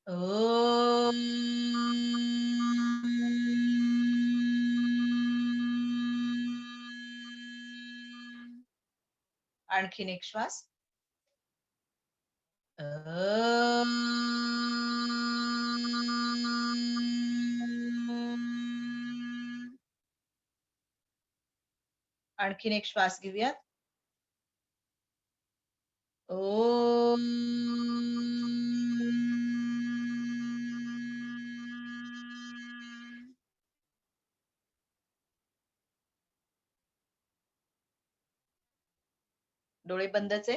ओम. आणखीन एक श्वास. आणखीन एक श्वास घेऊयात. ओम. डोळे बंदचे.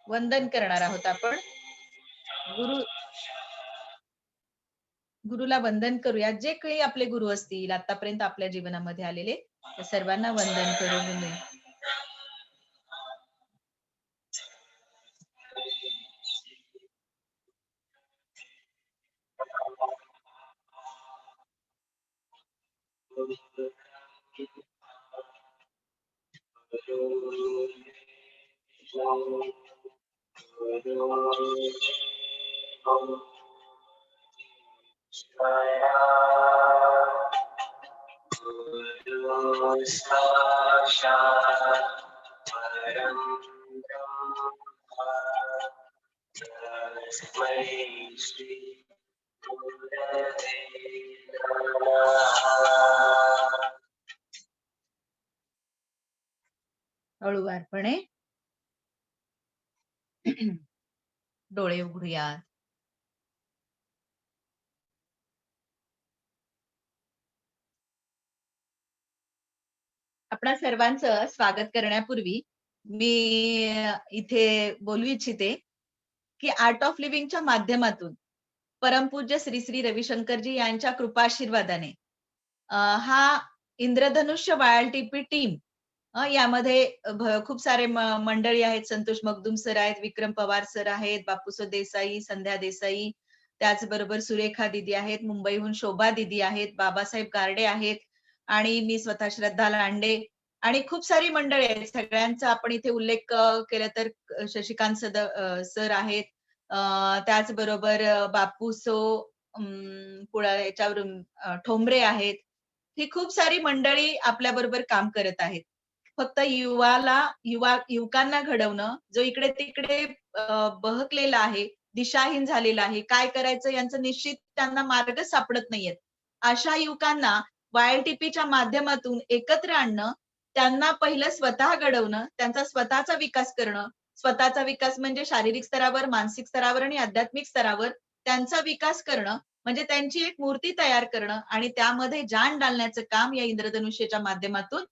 वंदन करणार आहोत आपण. गुरु गुरुला वंदन करूया. जे काही आपले गुरु असतील आतापर्यंत आपल्या जीवनामध्ये आलेले, त्या सर्वांना वंदन करून घेऊ. हळूवारपणे डोळे उघडूयात. आपणा सर्वांचं स्वागत करण्यापूर्वी मी इथे बोलू इच्छिते की आर्ट ऑफ लिव्हिंगच्या माध्यमातून परमपूज्य श्री श्री रविशंकरजी यांच्या कृपाशीर्वादाने हा इंद्रधनुष्य वायल्टीपी टीम यामध्ये खूप सारे मंडळी आहेत. संतोष मगदुम सर आहेत, विक्रम पवार सर आहेत, बापूस देसाई, संध्या देसाई, त्याचबरोबर सुरेखा दिदी आहेत, मुंबईहून शोभा दिदी आहेत, बाबासाहेब गार्डे आहेत आणि मी स्वतः श्रद्धा लांडे आणि खूप सारी मंडळी आहेत. सगळ्यांचा आपण इथे उल्लेख केला तर शशिकांत सर आहेत, त्याचबरोबर बापूसो याच्यावरून ठोंबरे आहेत. ही खूप सारी मंडळी आपल्या बरोबर काम करत आहेत. फक्त युवकांना घडवणं, जो इकडे तिकडे बहकलेला आहे, दिशाहीन झालेला आहे, काय करायचं यांचं निश्चित त्यांना मार्ग सापडत नाहीयेत, अशा युवकांना वायएलटीपीच्या माध्यमातून एकत्र आणणं, त्यांना पहिलं स्वतः घडवणं, त्यांचा स्वतःचा विकास करणं. स्वतःचा विकास म्हणजे शारीरिक स्तरावर, मानसिक स्तरावर आणि आध्यात्मिक स्तरावर त्यांचा विकास करणं, म्हणजे त्यांची एक मूर्ती तयार करणं आणि त्यामध्ये जान डालण्याचं काम या इंद्रधनुष्याच्या माध्यमातून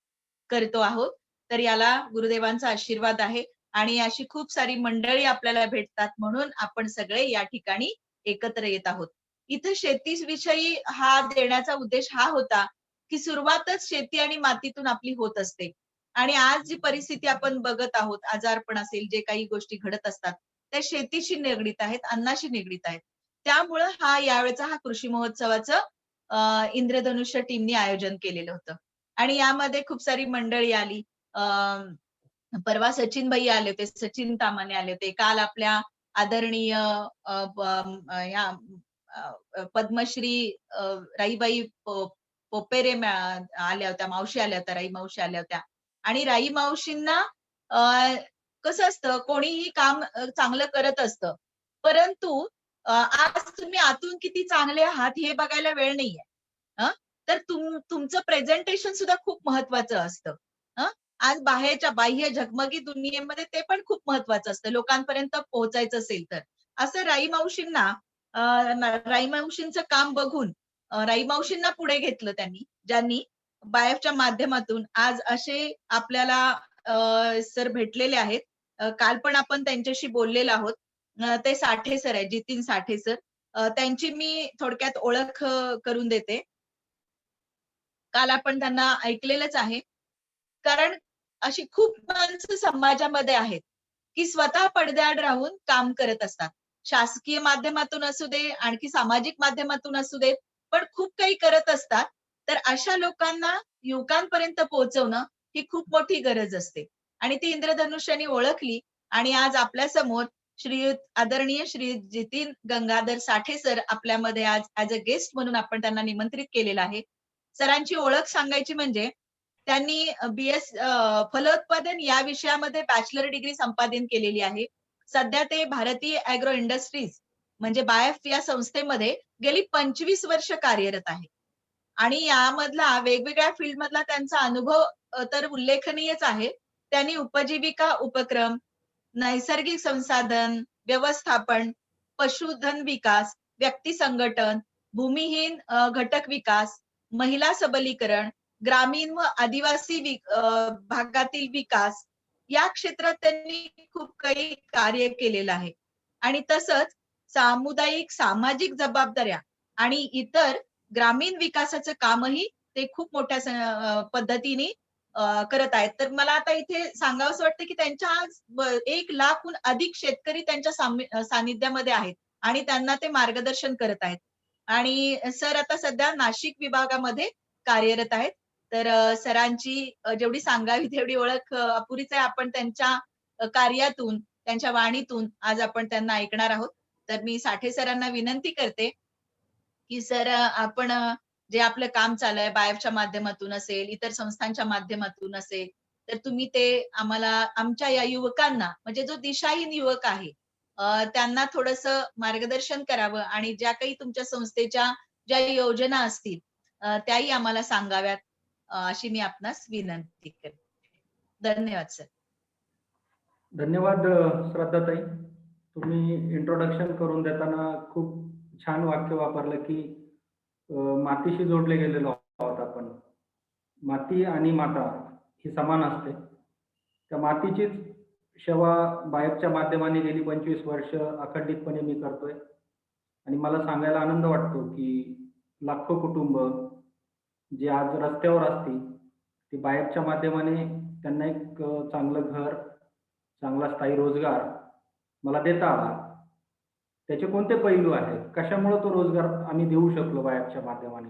करतो आहोत. तर याला गुरुदेवांचा आशीर्वाद आहे आणि अशी खूप सारी मंडळी आपल्याला भेटतात, म्हणून आपण सगळे या ठिकाणी एकत्र येत आहोत. इथं शेतीविषयी हा देण्याचा उद्देश हा होता की सुरुवातच शेती आणि मातीतून आपली होत असते आणि आज जी परिस्थिती आपण बघत आहोत, आजारपण असेल, जे काही गोष्टी घडत असतात, त्या शेतीशी निगडीत आहेत, अन्नाशी निगडीत आहेत. त्यामुळं यावेळेचा हा कृषी महोत्सवाचं इंद्रधनुष्य टीमनी आयोजन केलेलं होतं आणि यामध्ये खूप सारी मंडळी आली. परवा सचिन भाई आले होते, सचिन तामाने आले होते. काल आपल्या आदरणीय या पद्मश्री राईबाई पोपेरे आल्या होत्या, मावशी आल्या होत्या, राई मावशी आल्या होत्या आणि राई मावशींना कसं असतं, कोणीही काम चांगलं करत असतं, परंतु आज तुम्ही आतून किती चांगले आहात हे बघायला वेळ नाहीये. तर तुमचं प्रेझेंटेशन सुद्धा खूप महत्वाचं असतं. आज बाहेरच्या बाह्य झगमगी दुनियेमध्ये ते पण खूप महत्वाचं असतं, लोकांपर्यंत पोहोचायचं असेल तर. असं राई मावशींना राई मावशींचं काम बघून राई मावशींना पुढे घेतलं त्यांनी, ज्यांनी बायफच्या माध्यमातून आज असे आपल्याला सर भेटलेले आहेत. काल पण आपण त्यांच्याशी बोललेलो आहोत. ते साठे सर आहेत, जितीन साठे सर. त्यांची मी थोडक्यात ओळख करून देते. काल आपण त्यांना ऐकलेलंच आहे. कारण अशी खूप माणसं समाजामध्ये आहेत, की स्वतः पडद्याआड राहून काम करत असतात. शासकीय माध्यमातून असू दे, आणखी सामाजिक माध्यमातून असू देत, पण खूप काही करत असतात. तर अशा लोकांना युवकांपर्यंत पोहोचवणं ही खूप मोठी गरज असते आणि ती इंद्रधनुष्याने ओळखली आणि आज आपल्या समोर आदरणीय श्री जितीन गंगाधर साठे सर आपल्यामध्ये आज ॲज अ गेस्ट म्हणून आपण त्यांना निमंत्रित केलेलं आहे. सरांची ओळख सांगायची म्हणजे त्यांनी BS फलोत्पादन या विषयामध्ये बॅचलर डिग्री संपादन केलेली आहे. सध्या ते भारतीय ॲग्रो इंडस्ट्रीज म्हणजे बायफ या संस्थेमध्ये गेली 25 वर्ष कार्यरत आहे. आणि यामधला वेगवेगळ्या फील्डमधला त्यांचा अनुभव तर उल्लेखनीयच आहे. त्यांनी उपजीविका उपक्रम, नैसर्गिक संसाधन व्यवस्थापन, पशुधन विकास, व्यक्ती संघटन, भूमिहीन घटक विकास, महिला सबलीकरण, ग्रामीण व आदिवासी भागातील विकास या क्षेत्रात त्यांनी खूप काही कार्य केलेलं आहे. आणि तसंच सामुदायिक सामाजिक जबाबदाऱ्या आणि इतर ग्रामीण विकासाचं कामही ते खूप मोठ्या पद्धतीने करत आहेत. तर मला आता इथे सांगावसं वाटतं, की त्यांच्या आज 1 लाखहून अधिक शेतकरी त्यांच्या सानिध्यामध्ये आहेत आणि त्यांना ते मार्गदर्शन करत आहेत. आणि सर आता सध्या नाशिक विभागामध्ये कार्यरत आहेत. तर सरांची जेवढी सांगावी तेवढी ओळख अपुरीच आहे. आपण त्यांच्या कार्यातून, त्यांच्या वाणीतून आज आपण त्यांना ऐकणार आहोत. तर मी साठे सरांना विनंती करते, की सर आपण जे आपलं काम चालू आहे बायफच्या माध्यमातून असेल, इतर संस्थांच्या माध्यमातून असेल, तर तुम्ही ते आम्हाला आमच्या या युवकांना म्हणजे जो दिशाहीन युवक आहे त्यांना थोडंसं मार्गदर्शन करावं आणि ज्या काही तुमच्या संस्थेच्या ज्या योजना असतील त्याही आम्हाला सांगाव्यात अशी मी आपणास विनंती करते. धन्यवाद सर. धन्यवाद श्रद्धाताई. तुम्ही इंट्रोडक्शन करून देताना खूप छान वाक्य वापरलं की मातीशी जोडले गेलेलो आहोत आपण. माती आणि माता ही समान असते. त्या मातीचीच सेवा बायफच्या माध्यमाने गेली 25 वर्ष अखंडितपणे मी करतोय. आणि मला सांगायला आनंद वाटतो की लाखो कुटुंब जे आज रस्त्यावर असतील ती बायफच्या माध्यमाने त्यांना एक चांगलं घर, चांगला स्थायी रोजगार मला देता आला. त्याचे कोणते पैलू आहेत, कशामुळे तो रोजगार आम्ही देऊ शकलो बायफच्या माध्यमाने,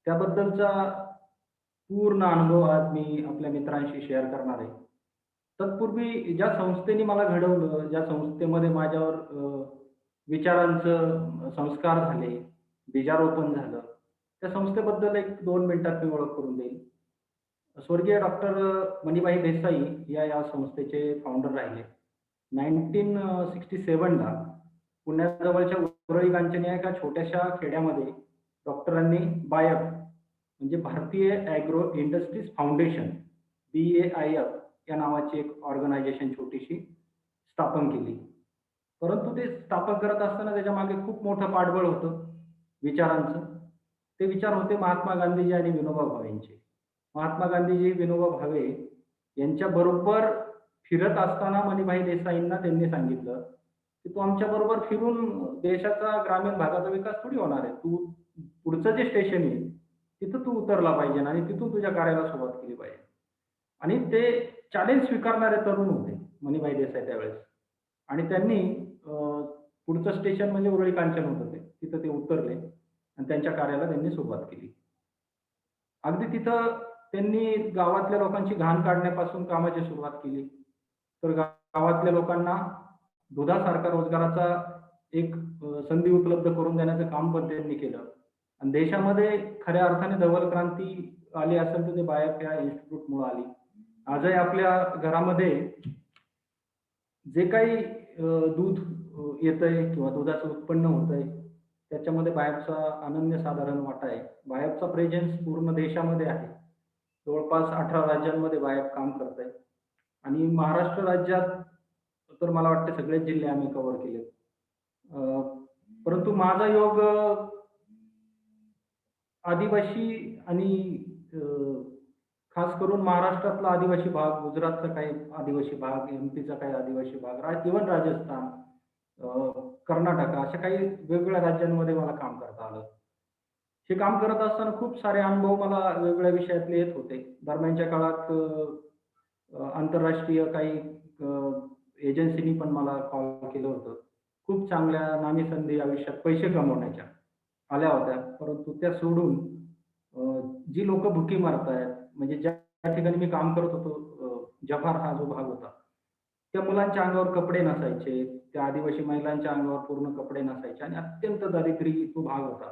त्याबद्दलचा पूर्ण अनुभव आज मी आपल्या मित्रांशी शेअर करणार आहे. तत्पूर्वी ज्या संस्थेने मला घडवलं, ज्या संस्थेमध्ये माझ्यावर विचारांचं संस्कार झाले, बीजारोपण झालं, त्या संस्थेबद्दल एक 2 मिनिटात मी ओळख करून देईल. स्वर्गीय डॉक्टर मणिभाई देसाई या संस्थेचे फाउंडर राहिले. 1967 ला पुण्याजवळच्या उरळी कांचन या एका छोट्याशा खेड्यामध्ये डॉक्टरांनी बायफ म्हणजे भारतीय ॲग्रो इंडस्ट्रीज फाउंडेशन BAIF या नावाची एक ऑर्गनायझेशन छोटीशी स्थापन केली. परंतु ते स्थापन करत असताना त्याच्या मागे खूप मोठं पाठबळ होतं विचारांचं. ते विचार होते महात्मा गांधीजी आणि विनोबा भावेंचे. महात्मा गांधीजी, विनोबा भावे यांच्या बरोबर फिरत असताना मणिभाई देसाईंना त्यांनी सांगितलं की तू आमच्या बरोबर फिरून देशाचा ग्रामीण भागाचा विकास थोडी होणार आहे. तू पुढचं जे स्टेशन येईल तिथं तू उतरला पाहिजे आणि तिथून तुझ्या कार्याला सुरुवात केली पाहिजे. आणि ते चॅलेंज स्वीकारणारे तरुण होते मणिभाई देसाई त्यावेळेस. आणि त्यांनी पुढचं स्टेशन म्हणजे उरळी कांचन होतं ते, तिथं ते उतरले आणि त्यांच्या कार्याला त्यांनी सुरुवात केली. अगदी तिथं त्यांनी गावातल्या लोकांची घाण काढण्यापासून कामाची सुरुवात केली. तर गावातल्या लोकांना दुधासारखा रोजगाराचा एक संधी उपलब्ध करून देण्याचं काम पण त्यांनी केलं. आणि देशामध्ये खऱ्या अर्थाने धवल क्रांती आली असेल तर ते बायफ या इन्स्टिट्यूटमुळे आली. आजही आपल्या घरामध्ये जे काही दूध येतंय किंवा दुधाचं उत्पन्न होतंय त्याच्यामध्ये बायफचा अनन्यसाधारण वाटा आहे. बायफचा प्रेझेन्स पूर्ण देशामध्ये आहे. जवळपास 18 राज्यांमध्ये बायफ काम करत आहे. आणि महाराष्ट्र राज्यात तर मला वाटतं सगळेच जिल्हे आम्ही कव्हर केले. परंतु माझा योग आदिवासी आणि खास करून महाराष्ट्रातला आदिवासी भाग, गुजरातचा काही आदिवासी भाग, MP चा काही आदिवासी भाग, इव्हन राजस्थान, कर्नाटक अशा काही वेगवेगळ्या राज्यांमध्ये मला काम करता आलं. हे काम करत असताना खूप सारे अनुभव मला वेगवेगळ्या विषयातले येत होते. दरम्यानच्या काळात आंतरराष्ट्रीय काही एजन्सीनी पण मला कॉल केलं होतं. खूप चांगल्या नामी संधी आयुष्यात पैसे कमवण्याच्या आल्या होत्या. परंतु त्या सोडून जी लोक भुकी मरतायत म्हणजे ज्या ठिकाणी मी काम करत होतो, जव्हार हा जो भाग होता त्या मुलांच्या अंगावर कपडे नसायचे, त्या आदिवासी महिलांच्या अंगावर पूर्ण कपडे नसायचे आणि अत्यंत दारिद्र्य तो भाग होता.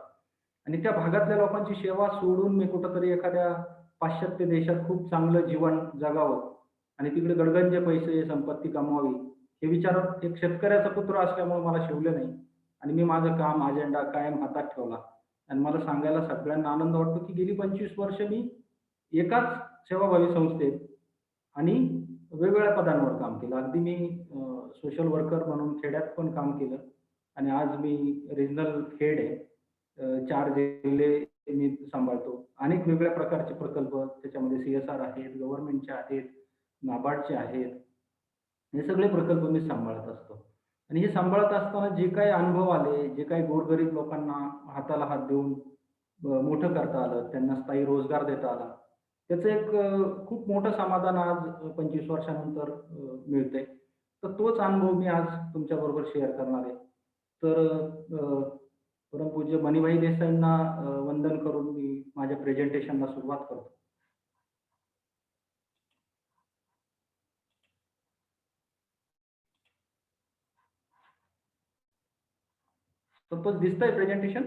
आणि त्या भागातल्या लोकांची सेवा सोडून मी कुठेतरी एखाद्या पाश्चात्य देशात खूप चांगलं जीवन जगावं आणि तिकडे गडगंज पैसे, संपत्ती कमवावी, हे विचार एक शेतकऱ्याचा पुत्र असल्यामुळे मला शिवले नाही आणि मी माझं काम, अजेंडा कायम हातात ठेवला. आणि मला सांगायला सगळ्यांना आनंद वाटतो, की गेली 25 वर्ष मी एकाच सेवाभावी संस्थेत आणि वेगवेगळ्या पदांवर काम केलं. अगदी मी सोशल वर्कर म्हणून खेड्यात पण काम केलं आणि आज मी रिजनल हेड आहे. 4 जिल्हे मी सांभाळतो. अनेक वेगवेगळ्या प्रकारचे प्रकल्प त्याच्यामध्ये CSR आहेत, गव्हर्नमेंटचे आहेत, नाबार्डचे आहेत. हे सगळे प्रकल्प मी सांभाळत असतो. आणि हे सांभाळत असताना जे काही अनुभव आले, जे काही गोरगरीब लोकांना हाताला हात देऊन मोठं करता आलं, त्यांना स्थायी रोजगार देता आला. त्याचं एक खूप मोठं समाधान आज 25 वर्षानंतर मिळतंय. तर तोच अनुभव मी आज तुमच्याबरोबर शेअर करणार आहे. तर परमपूज्य मणिभाई देसाईंना वंदन करून मी माझ्या प्रेझेंटेशनला सुरुवात करतो. सपोज दिसतंय प्रेझेंटेशन?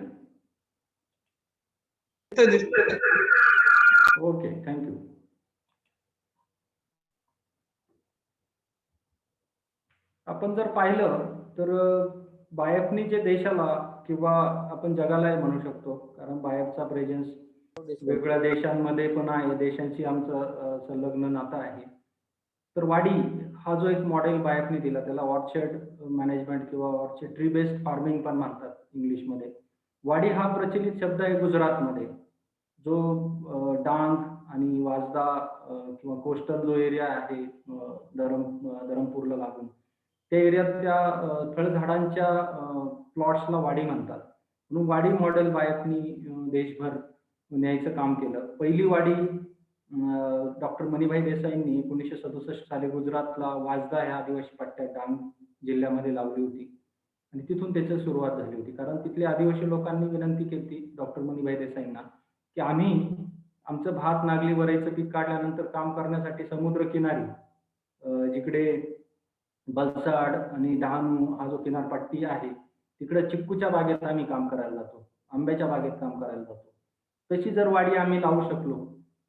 Okay, thank you. आपण जर पाहिलं तर बायफनी देशाला किंवा आपण जगालाही म्हणू शकतो, कारण बायफचा प्रेझेन्स वेगवेगळ्या देशांमध्ये पण आहे, देशांशी आमचं संलग्न नातं आहे. तर वाडी हा जो एक मॉडेल बायफनी दिला, त्याला ऑर्चर्ड मॅनेजमेंट किंवा ऑर्चर्ड ट्री बेस्ड फार्मिंग पण म्हणतात इंग्लिशमध्ये. वाडी हा प्रचलित शब्द आहे गुजरातमध्ये, जो डांग आणि वाजदा किंवा कोस्टल जो एरिया आहे धरमपूरला लागून, त्या एरियात त्या फळझाडांच्या प्लॉट्सला वाडी म्हणतात. म्हणून वाडी मॉडेल बायफनी देशभर न्यायचं काम केलं. पहिली वाडी डॉक्टर मणिभाई देसाईंनी 1967 साली गुजरातला वाजदा ह्या आदिवासी पट्ट्यात डांग जिल्ह्यामध्ये लावली होती आणि तिथून त्याची सुरुवात झाली होती. कारण तिथल्या आदिवासी लोकांनी विनंती केली डॉक्टर मणिभाई देसाईंना, की आम्ही आमचं भात, नागली, वरईचं पीक काढल्यानंतर काम करण्यासाठी समुद्रकिनारी जिकडे बलसाड आणि डहाणू हा जो किनारपट्टी आहे, तिकडे चिक्कूच्या बागेत आम्ही काम करायला जातो, आंब्याच्या बागेत काम करायला जातो. तशी जर वाडी आम्ही लावू शकलो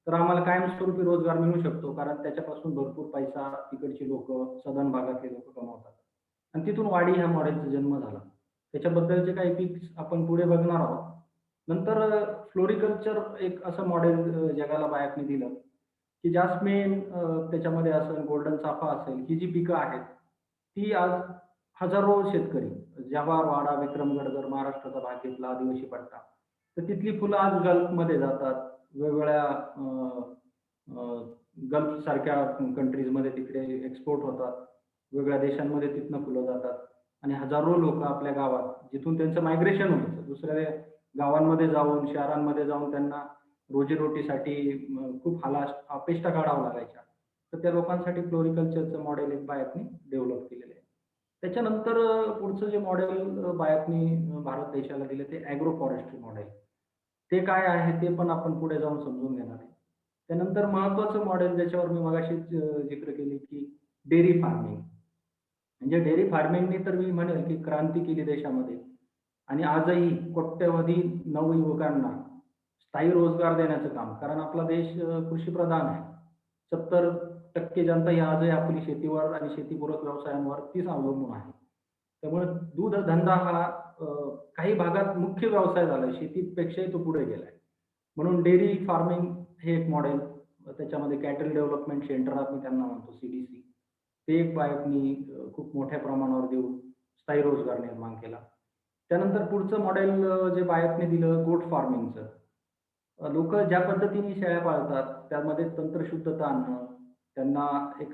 तर आम्हाला कायमस्वरूपी रोजगार मिळू शकतो, कारण त्याच्यापासून भरपूर पैसा तिकडची लोक, सदन भागातले लोक कमवतात. आणि तिथून वाडी ह्या मॉडेलचा जन्म झाला. त्याच्याबद्दलचे काही पिक्स आपण पुढे बघणार आहोत. नंतर फ्लोरिकल्चर एक असं मॉडेल जगाला बायफनी दिलं, की जास्मिन त्याच्यामध्ये असेल, गोल्डन चाफा असेल, ही जी पिकं आहेत ती आज हजारो शेतकरी, जव्हार, वाडा, विक्रमगड जर महाराष्ट्राचा भाग घेतला, आदिवासी पट्टा, तर तिथली फुलं आज गल्फमध्ये जातात, वेगवेगळ्या गल्फ सारख्या कंट्रीजमध्ये तिकडे एक्सपोर्ट होतात, वेगवेगळ्या देशांमध्ये तिथनं फुलं जातात आणि हजारो लोक आपल्या गावात, जिथून त्यांचं मायग्रेशन व्हायचं दुसऱ्या गावांमध्ये जाऊन, शहरांमध्ये जाऊन त्यांना रोजीरोटीसाठी खूप अपेष्टा काढावं लागायच्या. तर त्या लोकांसाठी फ्लोरिकल्चरचं मॉडेल एक बायफनी डेव्हलप केलेलं आहे. त्याच्यानंतर पुढचं जे मॉडेल बायफनी भारत देशाला दिलं ते ॲग्रो फॉरेस्ट्री मॉडेल. ते काय आहे ते पण आपण पुढे जाऊन समजून घेणार आहे. त्यानंतर महत्त्वाचं मॉडेल ज्याच्यावर मी मगाशीच जिक्र केली, की डेअरी फार्मिंग. म्हणजे डेअरी फार्मिंगने तर मी म्हणेल की क्रांती केली देशामध्ये आणि आजही कोट्यवधी नवयुवकांना स्थायी रोजगार देण्याचं काम, कारण आपला देश कृषीप्रधान आहे. 70% जनता ही आजही आपली शेतीवर आणि शेतीपूरक व्यवसायांवरतीच अवलंबून आहे. त्यामुळे दूध धंदा हा काही भागात मुख्य व्यवसाय झालाय, शेतीपेक्षाही तो पुढे गेलाय. म्हणून डेअरी फार्मिंग हे एक मॉडेल, त्याच्यामध्ये कॅटल डेव्हलपमेंट सेंटर आपण त्यांना म्हणतो, CDC, ते एक बायफनी खूप मोठ्या प्रमाणावर देऊन स्थायी रोजगार निर्माण केला. त्यानंतर पुढचं मॉडेल जे बायफने दिलं गोट फार्मिंगचं. लोक ज्या पद्धतीने शेळ्या पाळतात त्यामध्ये तंत्रशुद्धता आणणं, त्यांना एक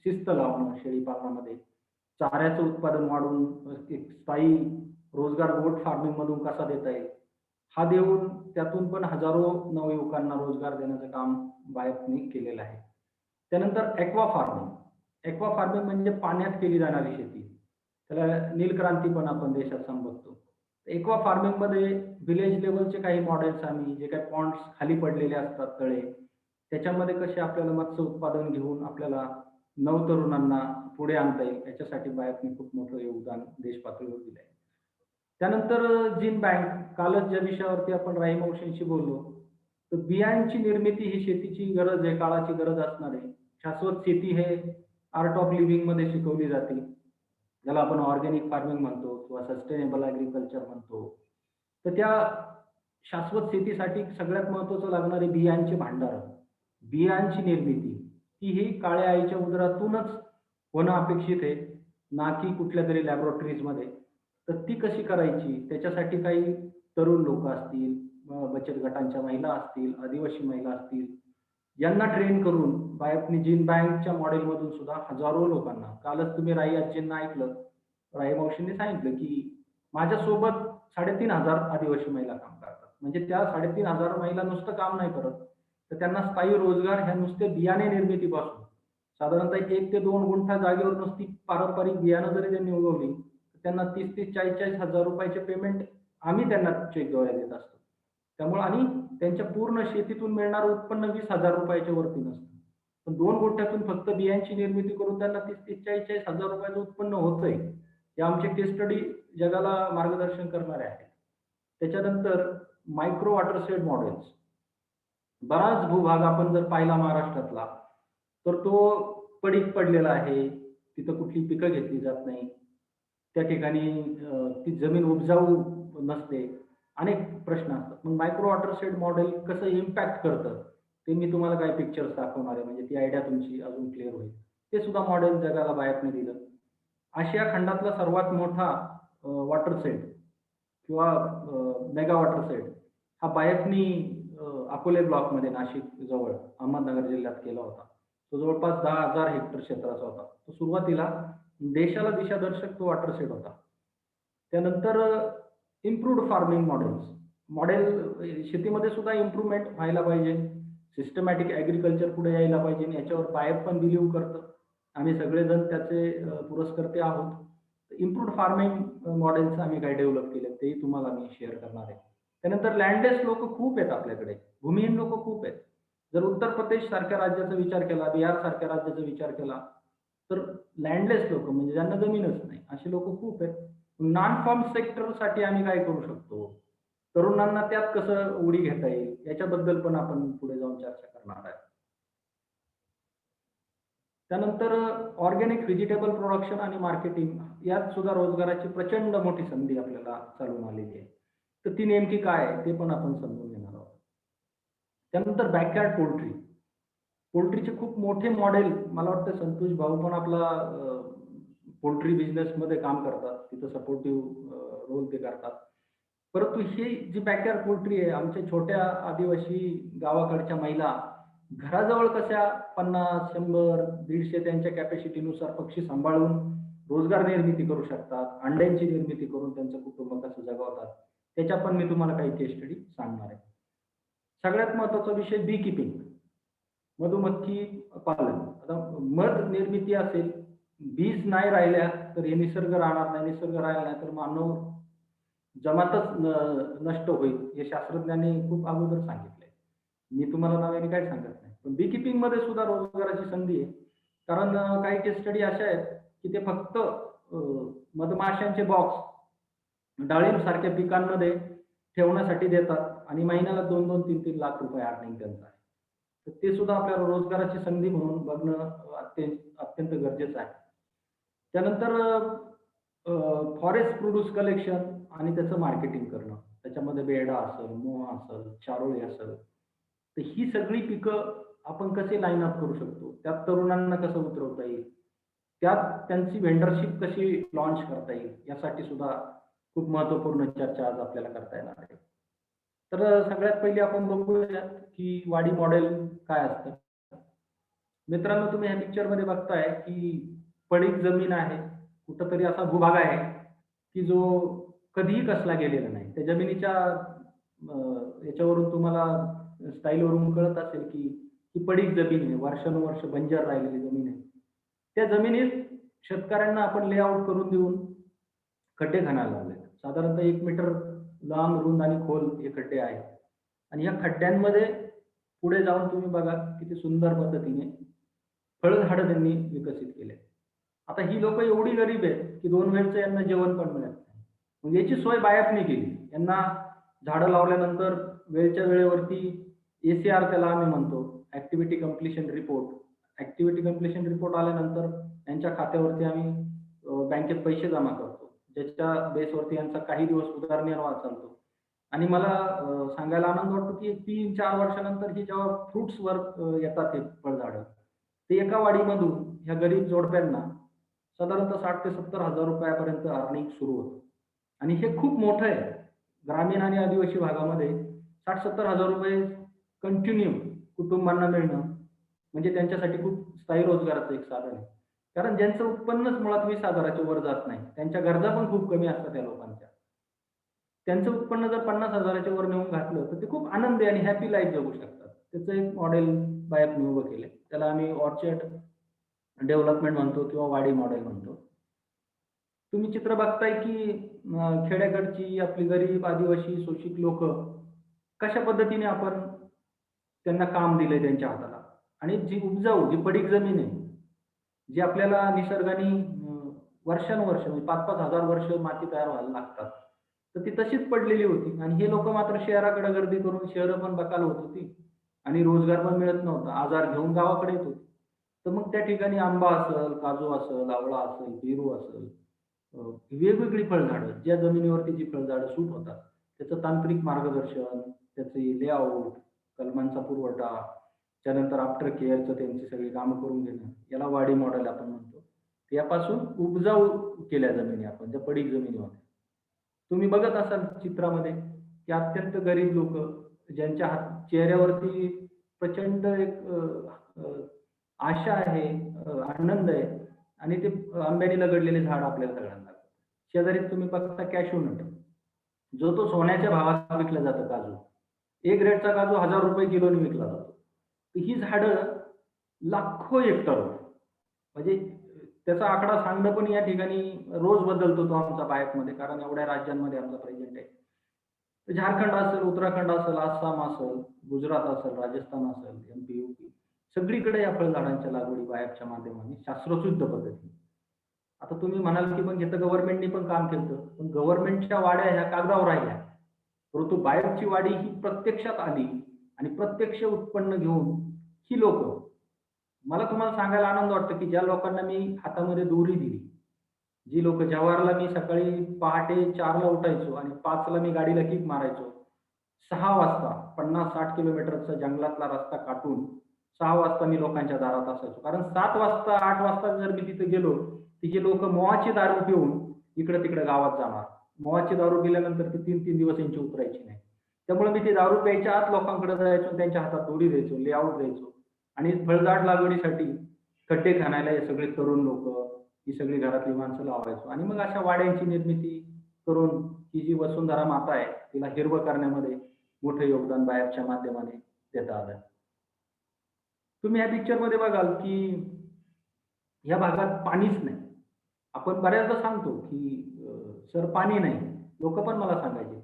शिस्त लावणं शेळी पालनामध्ये, चाऱ्याचं उत्पादन वाढवून एक स्थायी रोजगार गोट फार्मिंग मधून कसा देता येईल हा देऊन त्यातून पण हजारो नवयुवकांना रोजगार देण्याचं काम बायफनी केलेलं आहे. त्यानंतर ॲक्वा फार्मिंग. ॲक्वा फार्मिंग म्हणजे पाण्यात केली जाणारी शेती, त्याला नीलक्रांती पण आपण देशात संबोधतो. ॲक्वा फार्मिंग मध्ये विलेज लेवलचे काही मॉडेल्स, आम्ही जे काही पॉन्ड्स खाली पडलेले असतात तळे, त्याच्यामध्ये कसे आपल्याला मत्स्य उत्पादन घेऊन आपल्याला नवतरुणांना पुढे आणता येईल याच्यासाठी बायफने खूप मोठं योगदान देश पातळीवर दिलं आहे. त्यानंतर जीन बँक, कालच ज्या विषयावरती आपण राही मावशींशी बोललो, तर बियांची निर्मिती ही शेतीची गरज आहे, काळाची गरज असणार आहे. शाश्वत शेती हे आर्ट ऑफ लिव्हिंग मध्ये शिकवली जाते, ज्याला आपण ऑर्गॅनिक फार्मिंग म्हणतो किंवा सस्टेनेबल ॲग्रिकल्चर म्हणतो. तर त्या शाश्वत शेतीसाठी सगळ्यात महत्त्वाचं लागणारे बियांचे भांडार, बियांची निर्मिती ही काळ्या आईच्या उदरातूनच होणं अपेक्षित आहे, ना की कुठल्या तरी लॅबोरेटरीजमध्ये. तर ती कशी करायची, त्याच्यासाठी काही तरुण लोक असतील, बचत गटांच्या महिला असतील, आदिवासी महिला असतील, यांना ट्रेन करून बायफनी जीन बँकच्या मॉडेलमधून सुद्धा हजारो लोकांना, कालच तुम्ही राई आजींना ऐकलं, राई मावशींनी सांगितलं की माझ्यासोबत 3,500 आदिवासी महिला काम करतात. म्हणजे त्या 3,500 महिला नुसतं काम नाही करत, तर त्यांना स्थायी रोजगार ह्या नुसते बियाणे निर्मितीपासून साधारणतः 1 ते 2 गुंठा जागेवर नुसती पारंपरिक बियाणं जरी त्यांनी उगवली, तर त्यांना 30-30, 40-40 हजार रुपयाचे पेमेंट आम्ही त्यांना चेकद्वारे देत असतो. त्यामुळे आणि त्यांच्या पूर्ण शेतीतून मिळणारं उत्पन्न 20,000 रुपयाच्या वरती नसतं. पण 2 गुंठ्यातून फक्त बियांची निर्मिती करून त्यांना 30-30, 40-40 हजार रुपयाचं उत्पन्न होतंय. हे आमचे केस स्टडी जगाला मार्गदर्शन करणारे आहेत. त्याच्यानंतर मायक्रो वॉटरशेड मॉडेल्स. बराच भूभाग आपण जर पाहिला महाराष्ट्रातला, तर तो पडीक पडलेला आहे. तिथं कुठली पिकं घेतली जात नाही. त्या ठिकाणी ती जमीन उपजाऊ नसते. अनेक प्रश्न असतात. मग मायक्रो वॉटरशेड मॉडेल कसं इम्पॅक्ट करतं, ते मी तुम्हाला काही पिक्चर्स दाखवणार आहे. म्हणजे ती आयडिया तुमची अजून क्लिअर होईल. ते सुद्धा मॉडेल जगाला बायफने दिलं. आशिया खंडातला सर्वात मोठा वॉटरशेड किंवा मेगा वॉटरशेड हा बायफनी अकोले ब्लॉकमध्ये नाशिक जवळ अहमदनगर जिल्ह्यात केला होता. तो जवळपास 10,000 हेक्टर क्षेत्राचा होता. तो सुरुवातीला देशाला दिशादर्शक तो वॉटरशेड होता. त्यानंतर इम्प्रूव्ड फार्मिंग मॉडेल्स. मॉडेल शेतीमध्ये सुद्धा इम्प्रूव्हमेंट व्हायला पाहिजे. सिस्टमॅटिक ॲग्रिकल्चर पुढे यायला पाहिजे आणि याच्यावर बायफ पण बिलीव्ह करतं. आम्ही सगळेजण त्याचे पुरस्कर्ते आहोत. इम्प्रूव्ड फार्मिंग मॉडेल्स आम्ही काही डेव्हलप केले, तेही तुम्हाला मी शेअर करणार आहे. त्यानंतर लँडलेस लोक खूप आहेत आपल्याकडे, भूमिहीन लोक खूप आहेत. जर उत्तर प्रदेश सारख्या राज्याचा विचार केला, बिहार सारख्या राज्याचा विचार केला, तर लँडलेस लोक म्हणजे ज्यांना जमीनच नाही असे लोक खूप आहेत. नॉन फार्म सेक्टरसाठी आम्ही काय करू शकतो, तरुणांना त्यात कसं उडी घेता येईल, याच्याबद्दल पण आपण पुढे जाऊन चर्चा करणार आहे. त्यानंतर ऑर्गॅनिक व्हेजिटेबल प्रोडक्शन आणि मार्केटिंग यात सुद्धा रोजगाराची प्रचंड मोठी संधी आपल्याला चालून आलेली आहे. तर ती नेमकी काय आहे ते पण आपण समजून घेणार आहोत. त्यानंतर बॅकयार्ड पोल्ट्री. पोल्ट्रीचे खूप मोठे मॉडेल, मला वाटतं संतोष भाऊ पण आपला पोल्ट्री बिझनेसमध्ये काम करतात, तिथं सपोर्टिव्ह रोल ते करतात. परंतु ही जी बॅकयार्ड पोल्ट्री आहे, आमच्या छोट्या आदिवासी गावाकडच्या महिला घराजवळ कशा 50, 100, 150 त्यांच्या कॅपॅसिटीनुसार पक्षी सांभाळून रोजगार निर्मिती करू शकतात, अंड्यांची निर्मिती करून त्यांचं कुटुंब कसं जगवतात, त्याच्या पण मी तुम्हाला काही केस स्टडी सांगणार आहे. सगळ्यात महत्त्वाचा विषय बी किपिंग, मधुमक्खी पालन. आता मध निर्मिती असेल, बीज नाही राहिल्या तर हे निसर्ग राहणार नाही, निसर्ग राहिला नाही तर मानव जमातच नष्ट होईल, हे शास्त्रज्ञांनी खूप अगोदर सांगितलंय. मी तुम्हाला नव्याने काय सांगत नाही. पण बी किपिंग मध्ये सुद्धा रोजगाराची संधी आहे. कारण काही केस स्टडी अशा आहेत की ते फक्त मधमाशांचे बॉक्स डाळिंब सारख्या पिकांमध्ये ठेवण्यासाठी देतात आणि महिन्याला 2-2, 3-3 लाख रुपये अर्निंग त्यांचं आहे. तर ते सुद्धा आपल्याला रोजगाराची संधी म्हणून बघणं अत्यंत गरजेचं आहे. त्यानंतर फॉरेस्ट प्रोड्यूस कलेक्शन आणि त्याचं मार्केटिंग करणं. त्याच्यामध्ये बेडा असेल, मोहा असेल, चारोळी असेल, तर ही सगळी पिकं आपण कसे लाईन अप करू शकतो, त्यात तरुणांना कसं उतरवता येईल, त्यात त्यांची व्हेंडरशिप कशी लॉन्च करता येईल, यासाठी सुद्धा खूप महत्त्वपूर्ण चर्चा आज आपल्याला करता येणार आहे. तर सगळ्यात पहिली आपण बघूया की वाडी मॉडेल काय असतं. मित्रांनो, तुम्ही ह्या पिक्चरमध्ये बघताय की पडीक जमीन आहे, कुठंतरी असा भूभाग आहे की जो कधीही कसला गेलेला नाही. त्या जमिनीच्या याच्यावरून तुम्हाला स्टाईलवरून कळत असेल की ही पडीक जमीन आहे, वर्षानुवर्ष बंजर राहिलेली जमीन आहे. त्या जमिनीत शेतकऱ्यांना आपण लेआउट करून देऊन खड्डे खणायला लावले. साधारणतः 1 मीटर लांब, रुंद आणि खोल हे खड्डे आहेत आणि या खड्ड्यांमध्ये पुढे जाऊन तुम्ही बघा किती सुंदर पद्धतीने फळझाडं त्यांनी विकसित केले. आता ही लोक एवढी गरीब आहेत की 2 वेळचं यांना जेवण पण मिळत नाही. मग याची सोय बायफनी केली. यांना झाडं लावल्यानंतर वेळच्या वेळेवरती ACR त्याला आम्ही म्हणतो, activity completion report. Activity completion report आल्यानंतर यांच्या खात्यावरती आम्ही बँकेत पैसे जमा करतो, ज्याच्या बेसवरती यांचा काही दिवस उदरनिर्वाह चालतो. आणि मला सांगायला आनंद वाटतो की 3-4 वर्षानंतर ही जेव्हा फ्रुट्सवर येतात हे फळझाडं, ते एका वाडीमधून ह्या गरीब जोडप्यांना साधारणतः 60,000 ते 70,000 रुपयापर्यंत अर्निंग सुरू होतं. आणि हे खूप मोठं आहे. ग्रामीण आणि आदिवासी भागामध्ये 60,000-70,000 रुपये कंटिन्यू कुटुंबांना मिळणं म्हणजे त्यांच्यासाठी खूप स्थायी रोजगाराचं एक साधन आहे. कारण ज्यांचं उत्पन्नच मुळात 20,000च्या वर जात नाही, त्यांच्या गरजा पण खूप कमी असतात त्या लोकांच्या. त्यांचं उत्पन्न जर 50,000च्या वर नेऊन घातलं, तर ते खूप आनंदी आणि हॅपी लाईफ जगू शकतात. त्याचं एक मॉडेल बायफनी उभं केलंय. त्याला आम्ही ऑर्चर्ड डेव्हलपमेंट म्हणतो किंवा वाडी मॉडेल म्हणतो. तुम्ही चित्र बघताय की खेड्याकडची आपली गरीब, आदिवासी, शोषित लोकं कशा पद्धतीने आपण त्यांना काम दिलंय त्यांच्या हाताला आणि जी उपजाऊ, जी पडीक जमीन आहे, जी आपल्याला निसर्गाने वर्षानुवर्ष म्हणजे 5-5 हजार वर्ष माती तयार व्हायला लागतात. तर ती तशीच पडलेली होती आणि हे लोकं मात्र शहराकडे गर्दी करून शहरं पण बकाल होत होती आणि रोजगार पण मिळत नव्हता. आजार घेऊन गावाकडे येत होते. तर मग त्या ठिकाणी आंबा असेल, काजू असेल, आवळा असेल, पेरू असेल, वेगवेगळी फळझाडं, ज्या जमिनीवरती जी फळझाडं सूट होतात, त्याचं तांत्रिक मार्गदर्शन, त्याचे लेआउट, कलमांचा पुरवठा, त्यानंतर आफ्टर केअरचं त्यांची सगळी कामं करून घेणं, याला वाडी मॉडेल आपण म्हणतो. यापासून उपजाऊ केल्या जमिनी आपण, ज्या पडीक जमिनी होत्या. तुम्ही बघत असाल चित्रामध्ये की अत्यंत गरीब लोकं, ज्यांच्या चेहऱ्यावरती प्रचंड एक आशा आहे, आनंद आहे आणि ते आंब्याने लगडलेले झाड आपल्याला सगळ्यांना दाखवतं. शेजारी तुम्ही बघता कॅशू नट, जो तो सोन्याच्या भावात विकला जातो काजू. एक रेटचा काजू ₹1000 किलोने विकला जातो. तर ही झाडं लाखो हेक्टरवर म्हणजे त्याचा आकडा सांगणं पण या ठिकाणी रोज बदलतो तो आमचा बायफमध्ये, कारण एवढ्या राज्यांमध्ये आमचा प्रेझेंट आहे. तर झारखंड असेल, उत्तराखंड असेल, आसाम असेल, गुजरात असेल, राजस्थान असेल, MP, UP सगळीकडे या फळझाडांच्या लागवडी बायफच्या माध्यमाने शास्त्रशुद्ध पद्धतीने. आता तुम्ही म्हणाल की मग इथं गव्हर्नमेंटनी पण काम केलं, पण गव्हर्नमेंटच्या वाड्या ह्या कागदावर राहिल्या. परंतु बायफची वाडी ही प्रत्यक्षात आली आणि प्रत्यक्ष उत्पन्न घेऊन ही लोकं, मला तुम्हाला सांगायला आनंद वाटतो की ज्या लोकांना मी हातामध्ये दोरी दिली, जी लोकं जवाहरला मी सकाळी पहाटे 4ला उठायचो आणि 5ला मी गाडीला किक मारायचो. 6 वाजता 50-60 किलोमीटरचा जंगलातला रस्ता काटून 6 वाजता मी लोकांच्या दारात असायचो. कारण 7 वाजता, 8 वाजता जर मी तिथे गेलो, तर ही लोकं मोहाची दारू पिऊन इकडं-तिकडं गावात जाणार. मोहाची दारू पिल्यानंतर ती 3-3 दिवस यांची उतरायची नाही. त्यामुळे मी ती दारू प्यायच्या आत लोकांकडे जायचो, त्यांच्या हातात दोरी द्यायचो, लेआउट द्यायचो आणि फळझाड लागवडीसाठी खड्डे खणायला हे सगळे तरुण लोकं, ही सगळी घरातली माणसं लावायचो आणि मग अशा वाड्यांची निर्मिती करून ही जी वसुंधरा माता आहे, तिला हिरवं करण्यामध्ये मोठं योगदान बायफच्या माध्यमाने देता आलं. तुम्ही या पिक्चरमध्ये बघाल की या भागात पाणीच नाही. आपण बऱ्याचदा सांगतो की "सर पाणी नाही." लोकं पण मला सांगायचे,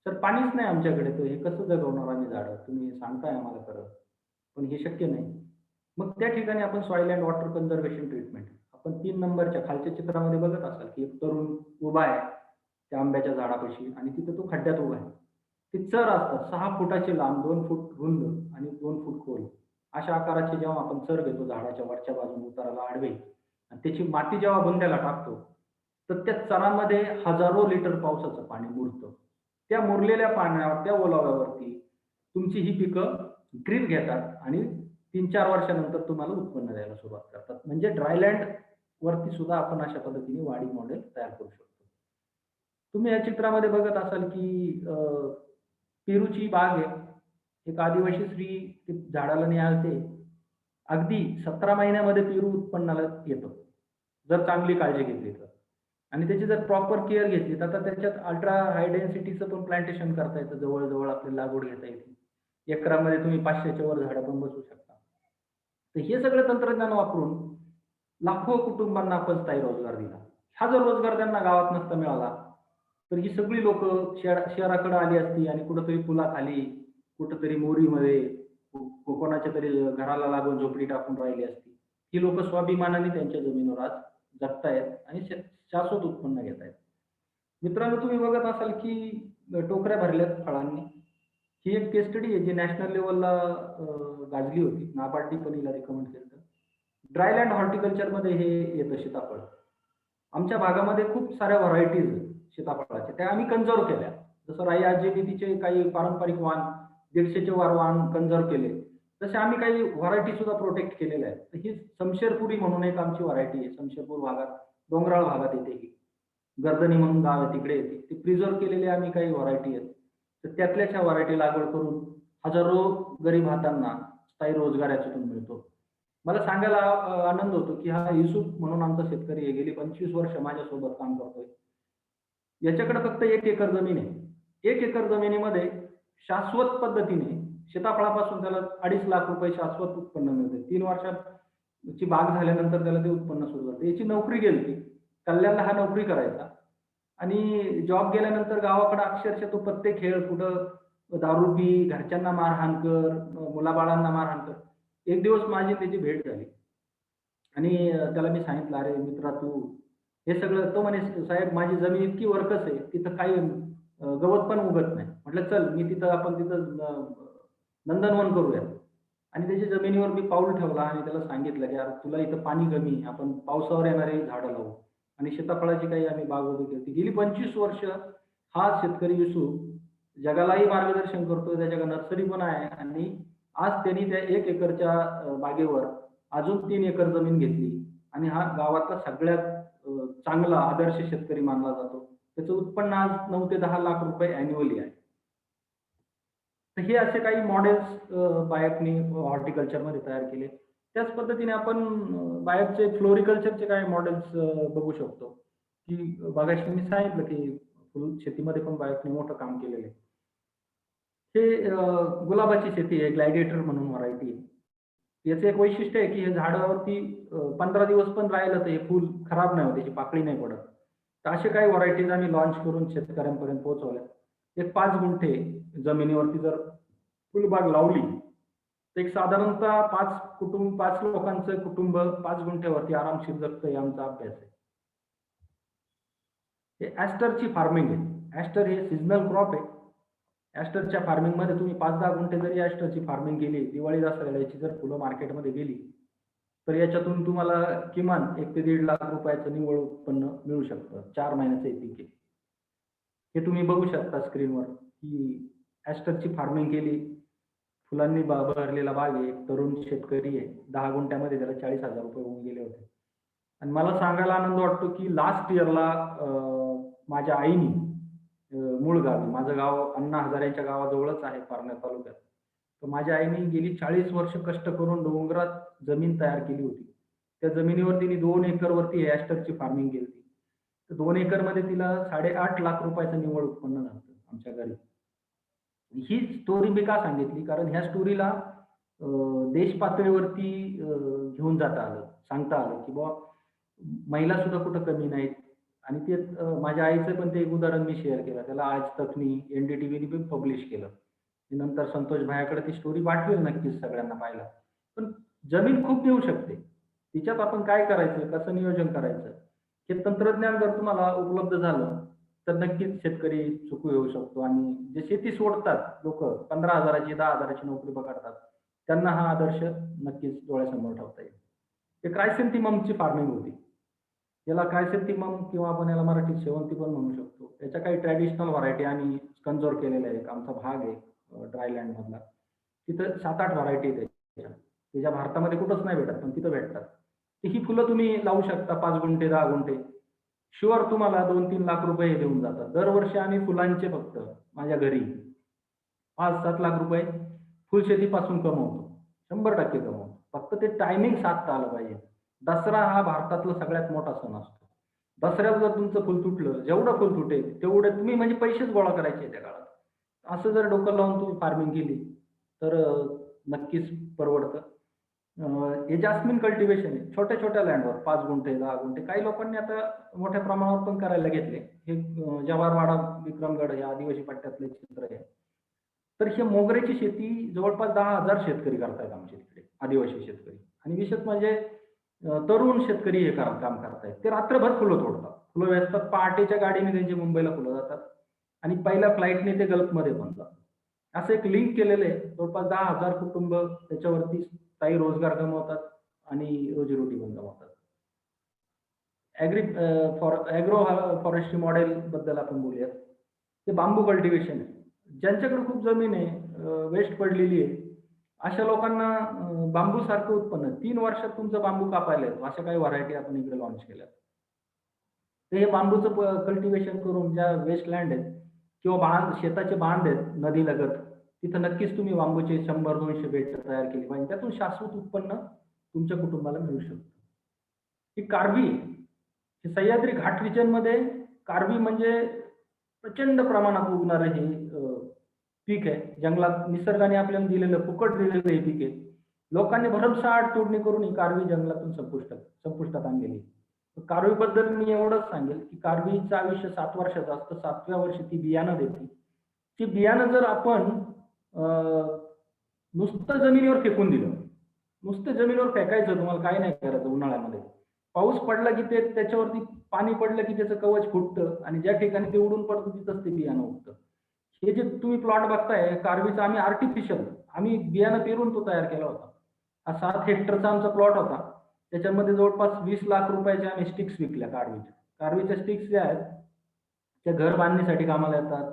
"सर पाणीच नाही आमच्याकडे, तर हे कसं जगवणार आम्ही झाडं? तुम्ही सांगताय आम्हाला खरं, पण हे शक्य नाही." मग त्या ठिकाणी आपण soil and water conservation treatment आपण 3 नंबरच्या खालच्या चित्रामध्ये बघत असाल की एक तरुण उभा आहे त्या आंब्याच्या झाडापाशी आणि तिथं तो खड्ड्यात उभा आहे. ते चर असतात 6 फुटाचे लांब, 2 फूट रुंद आणि 2 फूट खोल. अशा आकाराचे जेव्हा आपण चर घेतो झाडाच्या वरच्या बाजूने उताराला आडवे आणि त्याची माती जेव्हा बुंद्याला टाकतो, तर त्या चरामध्ये हजारो लिटर पावसाचं पाणी मुरतं. त्या मुरलेल्या पाण्यावर, त्या ओलाव्यावरती तुमची ही पिकं ग्रीप घेतात आणि 3-4 वर्षानंतर तुम्हाला उत्पन्न द्यायला सुरुवात करतात. म्हणजे ड्रायलँड वरती सुद्धा आपण अशा पद्धतीने वाडी मॉडेल तयार करू शकतो. तुम्ही या चित्रामध्ये बघत असाल की पेरूची बाग आहे. एक आदिवासी स्त्री ते झाडाला निहाळते. अगदी 17 महिन्यामध्ये पेरू उत्पन्नाला येतं. जर चांगली काळजी घेतली तर. आणि त्याची जर प्रॉपर केअर घेतली तर आता त्याच्यात अल्ट्रा हाय डेन्सिटीचं पण प्लांटेशन करता येतं. जवळ-जवळ आपल्याला लागवड घेता येते. एकरामध्ये तुम्ही 500च्या वर झाडं पण बसवू शकता. तर हे सगळं तंत्रज्ञान वापरून लाखो कुटुंबांना आपण स्थायी रोजगार दिला. हा जर रोजगार त्यांना गावात नसता मिळाला, तर ही सगळी लोकं शहराकडे आली असती आणि कुठेतरी पुलाखाली, कुठेतरी मोरीमध्ये, कोणाच्या तरी घराला लागून झोपडी टाकून राहिली असती. ही लोकं स्वाभिमानाने त्यांच्या जमिनीवर आज जगतायत आणि शाश्वत उत्पन्न घेत आहेत. मित्रांनो, तुम्ही बघत असाल की टोकऱ्या भरल्यात फळांनी. ही एक केस स्टडी आहे जी नॅशनल लेव्हलला गाजली होती. नाबार्डनी पण हिला रिकमेंड केलं होतं. ड्रायलँड हॉर्टिकल्चरमध्ये हे येतं सीताफळ. आमच्या भागामध्ये खूप साऱ्या व्हरायटीज सीताफळाच्या, त्या आम्ही कन्झर्व्ह केल्या. जसं राई आजीने तिचे काही पारंपरिक वाण 150चे वर वाण कन्झर्व्ह केले, तसे आम्ही काही व्हरायटी सुद्धा प्रोटेक्ट केलेल्या आहेत. तर ही शमशेरपुरी म्हणून एक आमची व्हरायटी आहे. शमशेरपूर भागात, डोंगराळ भागात येते ही. गर्दनी म्हणून गाव आहे तिकडे येते. ती प्रिझर्व्ह केलेली आम्ही काही व्हरायटी आहेत. तर त्यातल्याच व्हरायटी लागवड करून हजारो गरीब हातांना स्थायी रोजगार याच्यातून मिळतो. मला सांगायला आनंद होतो की हा युसुफ म्हणून आमचा शेतकरी आहे. गेली 25 वर्ष माझ्यासोबत काम करतोय. याच्याकडे फक्त 1 एकर जमीन आहे. 1 एकर जमिनीमध्ये शाश्वत पद्धतीने सीताफळापासून त्याला ₹2.5 लाख शाश्वत उत्पन्न मिळते. 3 वर्षाची बाग झाल्यानंतर त्याला ते उत्पन्न सुरू झालं. याची नोकरी गेलती. कल्याणला हा नोकरी करायचा आणि जॉब गेल्यानंतर गावाकडे अक्षरशः तो पत्ते खेळ, कुठं दारू पी, घरच्यांना मारहाण कर, मुलाबाळांना मारहाण कर. एक दिवस माझी त्याची भेट झाली आणि त्याला मी सांगितलं, "अरे मित्रा, तू हे सगळं." तो म्हणे, "साहेब, माझी जमीन इतकी वर्कस आहे, तिथं काही गवत पण उगत नाही." म्हटलं, "चल, मी तिथं आपण तिथं नंदनवन करूया." आणि त्याच्या जमिनीवर मी पाऊल ठेवला आणि त्याला सांगितलं, की "यार, तुला इथं पाणी कमी आहे, आपण पावसावर येणारी झाडं लावू." आणि सीताफळाची काही आम्ही बाग उभी केली. गेली 25 वर्ष हा शेतकरी युसूफ जगालाही मार्गदर्शन करतोय. त्याच्याकडे नर्सरी पण आहे आणि आज त्यांनी त्या 1 एकरच्या बागेवर अजून 3 एकर जमीन घेतली आणि हा गावातला सगळ्यात चांगला आदर्श शेतकरी मानला जातो. त्याचं उत्पन्न आज 9 ते 10 लाख रुपये अॅन्युअली आहे. तर हे असे काही मॉडेल्स बायफनी हॉर्टिकल्चरमध्ये तयार केले. त्याच पद्धतीने आपण बायफचे फ्लोरिकल्चरचे काही मॉडेल्स बघू शकतो, की मगाशी मी सांगितलं, की फुल शेतीमध्ये पण बायफने मोठं काम केलेलं आहे. हे गुलाबाची शेती आहे, ग्लॅडिएटर म्हणून व्हरायटी आहे. याचं एक वैशिष्ट्य आहे, की हे झाडावरती 15 दिवस पण राहिलं तर हे फूल खराब नाही होत, त्याची पाकळी नाही पडत. तर असे काही व्हरायटीज आम्ही लॉन्च करून शेतकऱ्यांपर्यंत पोहोचवल्या. एक 5 गुंठे जमिनीवरती जर फुलबाग लावली, तर एक साधारणतः 5 लोकांचं कुटुंब 5 गुंठ्यावरती आरामशीर जगतं, हे आमचा अभ्यास आहे. हे ॲस्टरची फार्मिंग आहे. ॲस्टर हे सीझनल क्रॉप आहे. ॲस्टरच्या फार्मिंगमध्ये तुम्ही 5-10 गुंठे जरी ॲस्टरची फार्मिंग केली, दिवाळी दसऱ्याला याची जर फुलं मार्केटमध्ये गेली, तर याच्यातून तुम्हाला किमान 1 ते ₹1.5 लाख निव्वळ उत्पन्न मिळू शकतं. 4 महिन्याचं हे पीक आहे. हे तुम्ही बघू शकता स्क्रीनवर, की ॲस्टरची फार्मिंग केली, फुलांनी बहरलेला बाग आहे, एक तरुण शेतकरी आहे. 10 गुंठ्यामध्ये त्याला ₹40,000 होऊन गेले होते. आणि मला सांगायला आनंद वाटतो, की लास्ट इयरला माझ्या आईनी मूळ गावी, माझं गाव अण्णा हजारे यांच्या गावाजवळच आहे पारनेर तालुक्यात. तर माझ्या आईने गेली 40 वर्ष कष्ट करून डोंगरात जमीन तयार केली होती. त्या जमिनीवर तिने 2 एकरवरती ॲस्टरची फार्मिंग केली होती. तर 2 एकरमध्ये तिला ₹8.5 लाख निव्वळ उत्पन्न झालं आमच्या घरी. ही स्टोरी मी का सांगितली? कारण ह्या स्टोरीला देश पातळीवरती घेऊन जाता आलं, सांगता आलं, की बुवा महिला सुद्धा कुठं कमी नाहीत. आणि ते माझ्या आईचं पण ते एक उदाहरण मी शेअर केलं. त्याला आज तकनी, एनडीटीव्हीनी पण पब्लिश केलं. नंतर संतोष भाईकडे ती स्टोरी पाठवेल नक्कीच सगळ्यांना पाहायला. पण जमीन खूप येऊ शकते. तिच्यात आपण काय करायचं, कसं नियोजन करायचं, हे तंत्रज्ञान जर तुम्हाला उपलब्ध झालं, तर नक्कीच शेतकरी सुखी होऊ शकतो. आणि जे शेती सोडतात लोकं, 15,000ची 10,000ची नोकरी पकडतात, त्यांना हा आदर्श नक्कीच डोळ्यासमोर ठेवता येईल. हे क्रायसॅन्थेममची फार्मिंग होती. याला क्रायसॅन्थेमम किंवा आपण याला मराठीत शेवंती पण म्हणू शकतो. त्याच्या काही ट्रॅडिशनल व्हरायटी आम्ही कन्झर्व्ह केलेल्या आहेत. आमचा भाग आहे ड्रायलँडमधला. तिथं 7-8 व्हरायटी आहेत त्याच्या. ते ज्या भारतामध्ये कुठंच नाही भेटत, पण तिथं भेटतात. तर ही फुलं तुम्ही लावू शकता 5 गुंठे, 10 गुंठे. शुअर तुम्हाला 2-3 लाख रुपये देऊन जातात. दरवर्षी आम्ही फुलांचे फक्त माझ्या घरी 5-7 लाख रुपये फुलशेतीपासून कमवतो. 100% कमवतो. फक्त ते टायमिंग साधता आलं पाहिजे. दसरा हा भारतातला सगळ्यात मोठा सण असतो. दसऱ्याला जर तुमचं फुल तुटलं, जेवढं फुल तुटेल तेवढं तुम्ही म्हणजे पैसेच गोळा करायचे त्या काळात. असं जर डोकं लावून तुम्ही फार्मिंग केली, तर नक्कीच परवडतं. हे जास्मिन कल्टिव्हेशन आहे. छोट्या-छोट्या लँडवर 5 गुंठे, 10 गुंठे. काही लोकांनी आता मोठ्या प्रमाणावर पण करायला घेतले. हे जव्हारवाडा, विक्रमगड या आदिवासी पट्ट्यातले क्षेत्र आहे. तर ही मोगऱ्याची शेती जवळपास 10,000 शेतकरी करतायत आमच्या तिकडे, आदिवासी शेतकरी. आणि विशेष म्हणजे तरुण शेतकरी हे काम करतायत. ते रात्रभर फुलं तोडतात. फुलं वेचतात. पहाटेच्या गाडीने त्यांची मुंबईला फुलं जातात आणि पहिल्या फ्लाईटने ते गल्फमध्ये पण जातात. असं एक लिंक केलेलं आहे. जवळपास 10,000 कुटुंब त्याच्यावरती स्थायी रोजगार गमावतात आणि रोजीरोटी पण गमावतात. ॲग्रो फॉरेस्ट्री मॉडेल बद्दल आपण बोलूयात. ते बांबू कल्टिव्हेशन आहे. ज्यांच्याकडे खूप जमीन आहे, वेस्ट पडलेली आहे, अशा लोकांना बांबूसारखं उत्पन्न 3 वर्षात तुमचा बांबू कापायला येतो. अशा काही व्हरायटी आपण इकडे लॉन्च केल्या. तर हे बांबूचं कल्टिव्हेशन करून ज्या वेस्टलँड आहेत किंवा शेताचे बांध आहेत नदीलगत, तिथं नक्कीच तुम्ही बांबूचे 100-200 बेट तयार केली पाहिजे. त्यातून शाश्वत उत्पन्न तुमच्या कुटुंबाला मिळू शकतं. ही कार्बी हे सह्याद्री घाट रिजनमध्ये कार्बी म्हणजे प्रचंड प्रमाणात उगणारं हे पीक आहे. जंगलात निसर्गाने आपल्याला दिलेलं, फुकट दिलेलं हे पीक आहे. लोकांनी भरमसाठ तोडणी करून ही कार्बी जंगलातून संपुष्टात आणलेली आहे. कार्बीबद्दल मी एवढंच सांगेल की कार्बीचं आयुष्य 7 वर्षाचं असतं. 7व्या वर्षी ती बियाणं देते. ती बियाणं जर आपण नुसतं जमिनीवर फेकून दिलं, नुसतं जमिनीवर फेकायचं, तुम्हाला काही नाही करायचं उन्हाळ्यामध्ये. पाऊस पडला की ते त्याच्यावरती पाणी पडलं की त्याचं कवच फुटतं आणि ज्या ठिकाणी ते उडून पडतं तिथंच ते बियाणं उगतं. हे जे तुम्ही प्लॉट बघताय कार्बीचा, आम्ही आर्टिफिशियल बियाणं पेरून तो तयार केला होता. हा 7 हेक्टरचा आमचा प्लॉट होता. त्याच्यामध्ये जवळपास 20 लाख रुपयाच्या आम्ही स्टिक्स विकल्या कार्बीच्या. कार्बीच्या स्टिक्स ज्या आहेत त्या घर बांधणीसाठी कामाला येतात.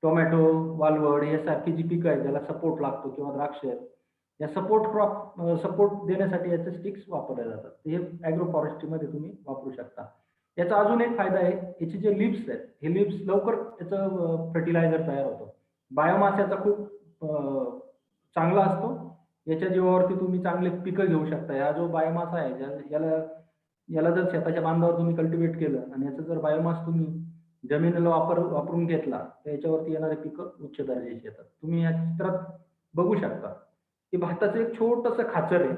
टोमॅटो, वालवड यासारखी जी पिकं आहेत ज्याला सपोर्ट लागतो किंवा द्राक्ष आहेत, या सपोर्ट देण्यासाठी याचे स्टिक्स वापरले जातात. हे ॲग्रो फॉरेस्ट्रीमध्ये तुम्ही वापरू शकता. याचा अजून एक फायदा आहे, याचे जे लिव्स आहेत, हे लिव्स लवकर याचं फर्टिलायझर तयार होतं. बायोमास याचा खूप चांगला असतो. याच्या जीवावरती तुम्ही चांगले पिकं घेऊ शकता. हा जो बायोमास आहे याला जर शेताच्या बांधावर तुम्ही कल्टिव्हेट केलं आणि याचा जर बायोमास तुम्ही जमिनीला वापरून घेतला तर याच्यावरती येणारे पिकं उच्च दर्जाची येतात. तुम्ही या चित्रात बघू शकता की भाताचं एक छोटंसं खाचर आहे.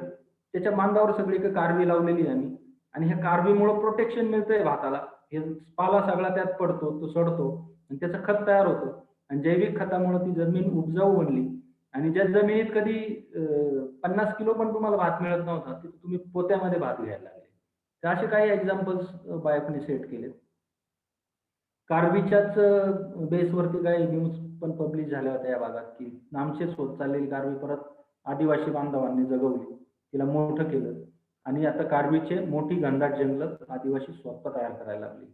त्याच्या बांधावर सगळीकडे कार्बी लावलेली आहे आम्ही आणि ह्या कार्बीमुळे प्रोटेक्शन मिळतंय भाताला. हे पाला सगळा त्यात पडतो, तो सडतो आणि त्याचं खत तयार होतं आणि जैविक खतामुळे ती जमीन उपजाऊ बनली आणि ज्या जमिनीत कधी 50 किलो पण तुम्हाला भात मिळत नव्हता, तिथे तुम्ही पोत्यामध्ये भात घ्यायला लागले. तर असे काही एक्झाम्पल्स बायफने सेट केलेत. कार्बीच्याच बेसवरती काही न्यूज पण पब्लिश झाल्या होत्या या भागात की नामशेष होत चाललेली कार्बी परत आदिवासी बांधवांनी जगवली, तिला मोठं केलं आणि आता कार्बीचे मोठी घनदाट जंगल आदिवासी स्वतः तयार करायला लागली.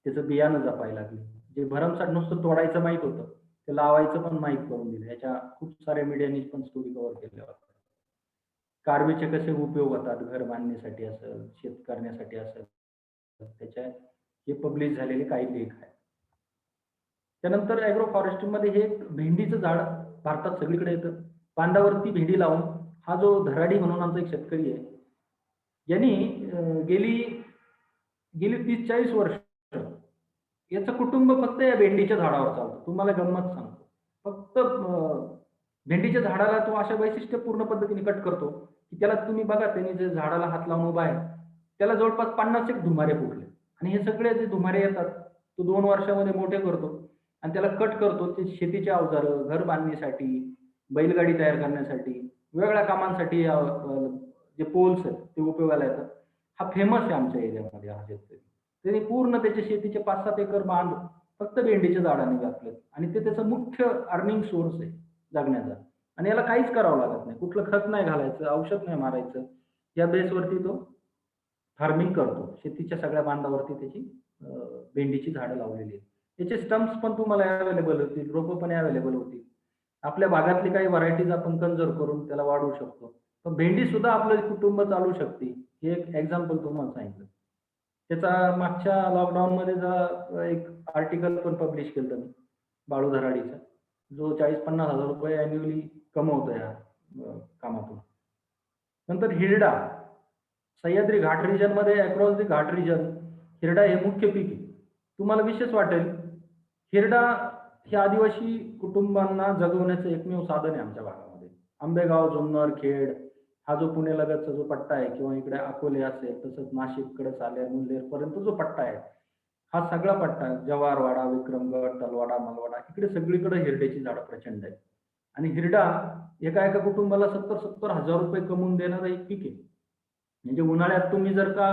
त्याचं बियाणं जपायला लागली. जे भरमसाठ नुसतं तोडायचं माहित होतं, ते लावायचं पण माहीत करून दिलं. याच्या खूप साऱ्या मीडियानी पण स्टोरी कव्हर केल्या होत्या. कार्बीचे कसे उपयोग होतात घर बांधण्यासाठी असेल, शेत करण्यासाठी असेल, त्याच्या हे पब्लिश झालेले काही लेख आहेत. त्यानंतर ॲग्रो फॉरेस्ट्रीमध्ये हे एक भेंडीचं झाड भारतात सगळीकडे येतं. बांधावरती भेंडी लावून हा जो धराडी म्हणून आमचा एक शेतकरी आहे, यांनी गेली 30-40 वर्ष याचं कुटुंब फक्त या भेंडीच्या झाडावर चालतं. तुम्हाला गंमत सांगतो. फक्त भेंडीच्या झाडाला तो अशा वैशिष्ट्यपूर्ण पद्धतीने कट करतो की त्याला तुम्ही बघा, त्याने जे झाडाला हात लावून उभा आहे त्याला जवळपास 50 धुमारे फुटले आणि हे सगळे जे धुमारे येतात तो 2 वर्षामध्ये मोठे करतो आणि त्याला कट करतो. ते शेतीचे अवजारं, घर बांधणीसाठी, बैलगाडी तयार करण्यासाठी, वेगवेगळ्या कामांसाठी जे पोल्स आहेत ते उपयोगाला येतात. हा फेमस आहे आमच्या एरियामध्ये हा शेतकरी. त्यांनी पूर्ण त्याच्या शेतीचे 5-7 एकर बांध फक्त भेंडीच्या झाडाने घातलेत आणि ते त्याचा मुख्य अर्निंग सोर्स आहे जगण्याचा आणि याला काहीच करावं लागत नाही. कुठलं खत नाही घालायचं, औषध नाही मारायचं. या बेसवरती तो फार्मिंग करतो. शेतीच्या सगळ्या बांधावरती त्याची भेंडीची झाडं लावलेली आहेत. त्याचे स्टम्प्स पण तुम्हाला अवेलेबल होतील, रोपं पण अवेलेबल होतील. आपल्या भागातली काही व्हरायटीज आपण कन्झर्व्ह करून त्याला वाढवू शकतो. तर भेंडी सुद्धा आपलं कुटुंब चालू शकते. हे एक एक्झाम्पल तुम्हाला सांगितलं. त्याचा मागच्या लॉकडाऊनमध्ये एक आर्टिकल पण पब्लिश केलं मी बाळू धराडीचं, जो 40-50 हजार रुपये अॅन्युअली कमवतो या कामातून. नंतर हिरडा, सह्याद्री घाट रिजनमध्ये अक्रॉस दी घाट रिजन हिरडा हे मुख्य पीक आहे. तुम्हाला विशेष वाटेल, हिरडा हे आदिवासी कुटुंबांना जगवण्याचं एकमेव साधन आहे आमच्या भागामध्ये. आंबेगाव, जुन्नर, खेड हा जो पुण्यालगतचा जो पट्टा आहे किंवा इकडे अकोले असेल, तसंच नाशिककडे सालेर, मुल्लेर पर्यंत जो पट्टा आहे, हा सगळा पट्टा जव्हारवाडा, विक्रमगड, तलवाडा, मलवाडा इकडे सगळीकडे हिरड्याची झाडं प्रचंड आहेत आणि हिरडा एका कुटुंबाला 70-70 हजार रुपये कमवून देणारं एक पीक आहे. म्हणजे उन्हाळ्यात तुम्ही जर का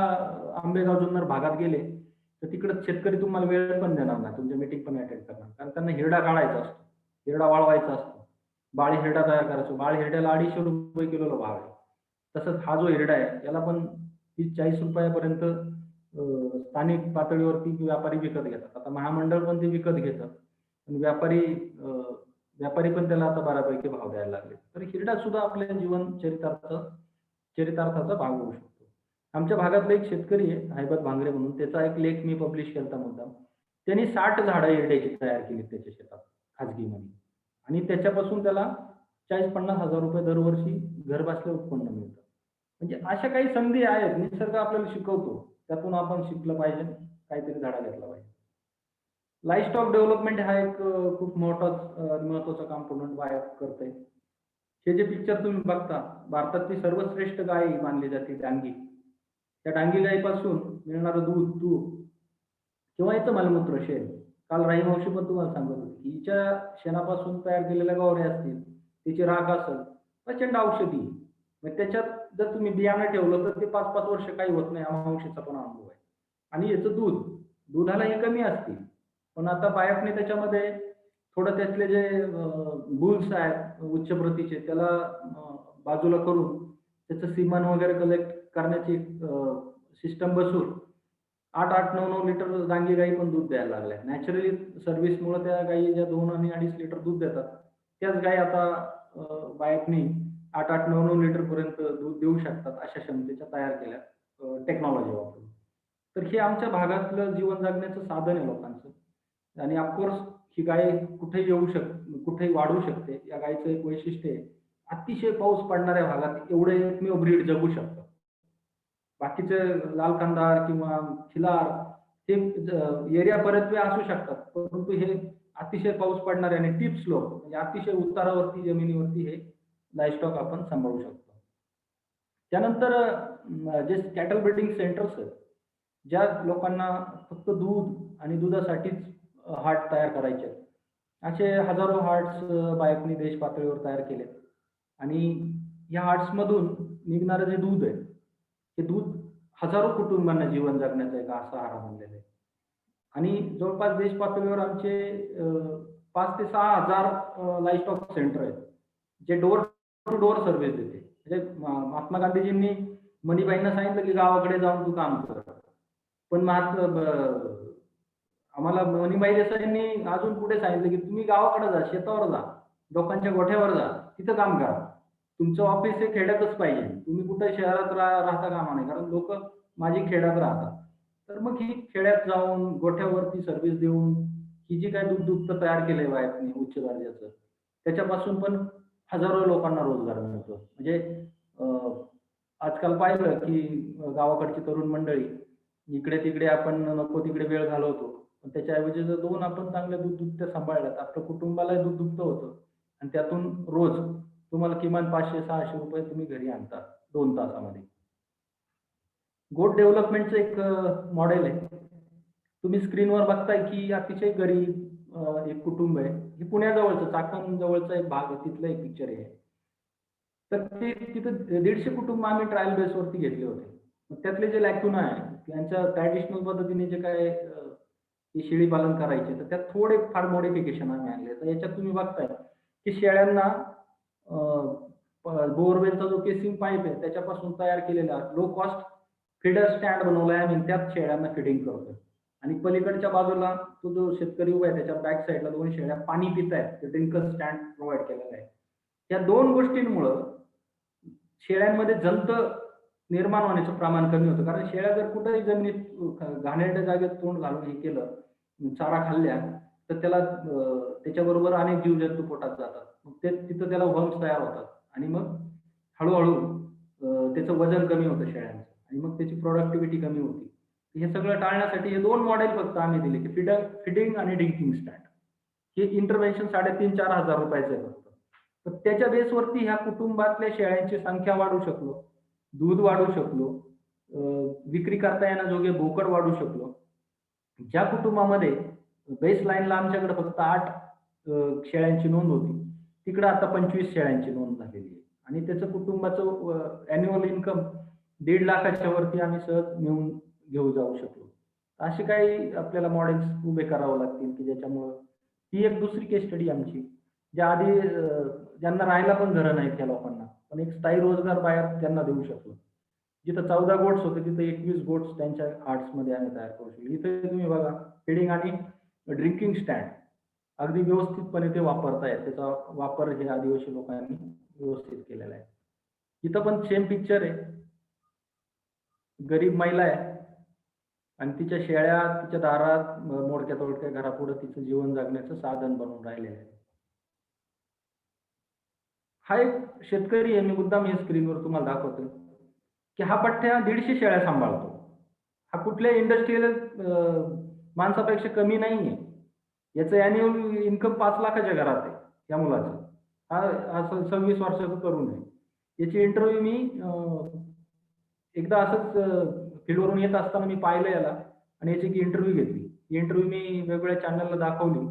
आंबेगाव जुन्नर भागात गेले तर तिकडे शेतकरी तुम्हाला वेळ पण देणार नाही, तुमच्या मीटिंग पण अटेंड करणार, कारण त्यांना हिरडा काढायचा असतो, हिरडा वाळवायचा असतो, बाळ हिरडा तयार करायचो, बाळ हिरड्याला 250 रुपये किलोला भाव आहे. तसंच हा जो हिरडा आहे याला पण 30-40 रुपयापर्यंत स्थानिक पातळीवरती व्यापारी विकत घेतात. आता महामंडळ पण ते विकत घेतं, पण व्यापारी पण त्याला आता बऱ्यापैकी भाव द्यायला लागले. तर हिरडा सुद्धा आपल्या जीवन चरितार्थाचा भाग होऊ शकतो. आमच्या भागातला एक शेतकरी आहे हैबत भांगरे म्हणून, त्याचा एक लेख मी पब्लिश केला मुद्दाम. त्यांनी 60 झाडं हिरड्याची तयार केली त्याच्या शेतात खाजगीमध्ये, आणि त्याच्यापासून त्याला 40-50 हजार रुपये दरवर्षी घर बसल्या उत्पन्न मिळतं. म्हणजे अशा काही संधी आहेत, निसर्ग आपल्याला शिकवतो, त्यातून आपण शिकलं पाहिजे, काहीतरी धडा घेतला पाहिजे. लाईव्हस्टॉक डेव्हलपमेंट हा एक खूप महत्वाचा कंपोनंट बाहेर करतंय. हे जे पिक्चर तुम्ही बघता, भारतातली सर्वश्रेष्ठ गाय मानली जाते डांगी. त्या डांगी गायीपासून मिळणारं दूध, तूप किंवा याचं मलमूत्र, शेण. काल राही मावशी पण तुम्हाला सांगत होती की हिच्या शेणापासून तयार केलेल्या गोवऱ्या असतील, तिची राख असेल, प्रचंड औषधी. मग त्याच्यात जर तुम्ही बियाणं ठेवलं तर ते 5-5 वर्ष काही होत नाही, हा मावशीचा पण अनुभव आहे. आणि याचं दुधालाही कमी असते, पण आता बायफने त्याच्यामध्ये थोडं त्यातले जे बुल्स आहेत उच्च प्रतीचे, त्याला बाजूला करून त्याचं सीमन वगैरे कलेक्ट करण्याची सिस्टम बसून 8-8, 9-9 लिटर डांगी गाई पण दूध द्यायला लागल्या. नॅचरली सर्व्हिसमुळे त्या गायी ज्या 2 आणि 2.5 लिटर दूध देतात, त्याच गायी आता बायफनी 8-8, 9-9 लिटर पर्यंत दूध देऊ शकतात अशा क्षमतेच्या तयार केल्या टेक्नॉलॉजी वापरून. तर हे आमच्या भागातलं जीवन जगण्याचं साधन आहे लोकांचं. आणि ऑफकोर्स ही गाय कुठेही वाढू शकते. या गायीचं एक वैशिष्ट्य आहे, अतिशय पाऊस पडणाऱ्या भागात एवढं एकमेव ब्रीड जगू शकतं. बाकीचे लाल कंधार किंवा खिलार हे एरिया परत्वे असू शकतात, परंतु हे अतिशय पाऊस पडणारे आणि टीप स्लोप म्हणजे अतिशय उतारावरती जमिनीवरती हे लाईव्हस्टॉक आपण सांभाळू शकतो. त्यानंतर जे कॅटल ब्रीडिंग सेंटर्स आहेत, ज्या लोकांना फक्त दूध आणि दुधासाठीच हार्ट तयार करायचे आहेत, असे हजारो हार्ट्स बायफनी देश पातळीवर तयार केले. आणि या हार्ट्समधून निघणारं जे दूध आहे, ते दूध हजारो कुटुंबांना जीवन जगण्याचा एक सहारा बनलेलं आहे. आणि जवळपास देश पातळीवर आमचे 5 ते 6 हजार लाईव्हस्टॉक सेंटर आहेत, जे डोर टू डोर सर्व्हिस देते. म्हणजे महात्मा गांधीजींनी मणीबाईंना सांगितलं की गावाकडे जाऊन तू काम कर, पण आम्हाला मणीबाई देसाईंनी अजून पुढे सांगितलं की तुम्ही गावाकडे जा, शेतावर जा, लोकांच्या गोठ्यावर जा, तिथं काम करा. तुमचं ऑफिस हे खेड्यातच पाहिजे, तुम्ही कुठे शहरात राहता कामा नये, कारण लोक माझी खेड्यात राहतात. तर मग ही खेड्यात जाऊन गोठ्यावरती सर्व्हिस देऊन ही जी काय दूध तयार केलंय बायफनी उच्च दर्जाचं, त्याच्यापासून पण हजारो लोकांना रोजगार मिळतो. म्हणजे आजकाल पाहिलं की गावाकडची तरुण मंडळी इकडे तिकडे आपण नको तिकडे वेळ घालवतो, पण त्याच्याऐवजी जर 2 आपण चांगल्या दूध सांभाळल्यात, आपल्या कुटुंबाला दूध दुभतं होतं, आणि त्यातून रोज तुम्हाला किमान 500-600 रुपये तुम्ही घरी आणता 2 तासामध्ये. गोट डेव्हलपमेंटचं एक मॉडेल आहे. तुम्ही स्क्रीनवर बघताय की अतिशय गरीब एक कुटुंब आहे. हे पुण्याजवळचं चाकण जवळचा एक भाग आहे, तिथलं एक पिक्चर आहे. तर ते तिथं 150 कुटुंब आम्ही ट्रायल बेसवरती घेतले होते. मग त्यातले जे लॅक्युना आहे, त्यांच्या ट्रॅडिशनल पद्धतीने जे काय ते शेळी पालन करायचे, तर त्यात थोडे फार मॉडिफिकेशन आम्ही आणले. तर याच्यात तुम्ही बघताय की शेळ्यांना बोअरवेलचा जो केसिंग पाईप आहे त्याच्यापासून तयार केलेला लो कॉस्ट फीडर स्टँड बनवलाय आणि त्यात शेळ्यांना फिडिंग करतोय. आणि पलीकडच्या बाजूला तो जो शेतकरी उभा आहे त्याच्या बॅक साईडला 2 शेळ्या पाणी पित आहेत, ते ड्रिंकर स्टँड प्रोव्हाइड केलेला आहे. या 2 गोष्टींमुळं शेळ्यांमध्ये जंत निर्माण होण्याचं प्रमाण कमी होतं. कारण शेळ्या जर कुठेही जमिनीत घाणेरड्या जागेत तोंड घालून हे केलं, चारा खाल्ल्या, तर त्याला त्याच्याबरोबर अनेक जीवजंतू पोटात जातात. मग ते तिथं त्याला वर्म्स तयार होतात आणि मग हळूहळू त्याचं वजन कमी होतं शेळ्यांचं आणि मग त्याची प्रोडक्टिव्हिटी कमी होती. हे सगळं टाळण्यासाठी हे 2 मॉडेल फक्त आम्ही दिले की फिडिंग आणि ड्रिंकिंग स्टँड. हे इंटरव्हेन्शन 3,500-4,000 हजार रुपयाचं आहे फक्त. तर त्याच्या बेसवरती ह्या कुटुंबातल्या शेळ्यांची संख्या वाढवू शकलो, दूध वाढवू शकलो, विक्री करता येण्याजोगे बोकड वाढवू शकलो. ज्या कुटुंबामध्ये बेस लाईनला आमच्याकडे फक्त 8 शेळ्यांची नोंद होती, तिकडे आता 25 शेळ्यांची नोंद झालेली आहे. आणि त्याचं कुटुंबाचं अॅन्युअल इन्कम 1.5 लाखाच्या वरती आम्ही सहज नेऊन घेऊ जाऊ शकलो. असे काही आपल्याला मॉडेल्स उभे करावे लागतील, की ज्याच्यामुळं ही एक दुसरी केस स्टडी आमची. ज्या आधी ज्यांना राहायला पण घरं नाहीत त्या लोकांना, पण एक स्थायी रोजगार बाहेर त्यांना देऊ शकलो. जिथं 14 गोट्स होते तिथं 21 गोट्स त्यांच्या आर्ट्समध्ये आम्ही तयार करू शकलो. इथे तुम्ही बघा फीडिंग आणि ड्रिंकिंग स्टँड अगदी व्यवस्थितपणे ते वापरतायत. त्याचा वापर हे आदिवासी लोकांनी व्यवस्थित केलेला आहे. इथं पण सेम पिक्चर आहे. गरीब महिला आहे आणि तिच्या शेळ्या तिच्या दारात मोडक्या तोडक्या घरापुढे तिचं जीवन जगण्याचं साधन बनवून राहिलेलं आहे. हा एक शेतकरी आहे, मी मुद्दाम हे स्क्रीनवर तुम्हाला दाखवतोय की हा पठ्ठ्या 150 शेळ्या सांभाळतो. हा कुठल्या इंडस्ट्रियल माणसापेक्षा कमी नाहीये. याचं अॅन्युअल इन्कम 5 लाखाच्या घरात आहे या मुलाचं. हा असं 26 वर्षाचा तरुण आहे. याची इंटरव्ह्यू मी एकदा असंच फील्डवरून येत असताना मी पाहिलं याला आणि याची इंटरव्ह्यू घेतली. ही इंटरव्ह्यू मी वेगवेगळ्या चॅनलला दाखवली.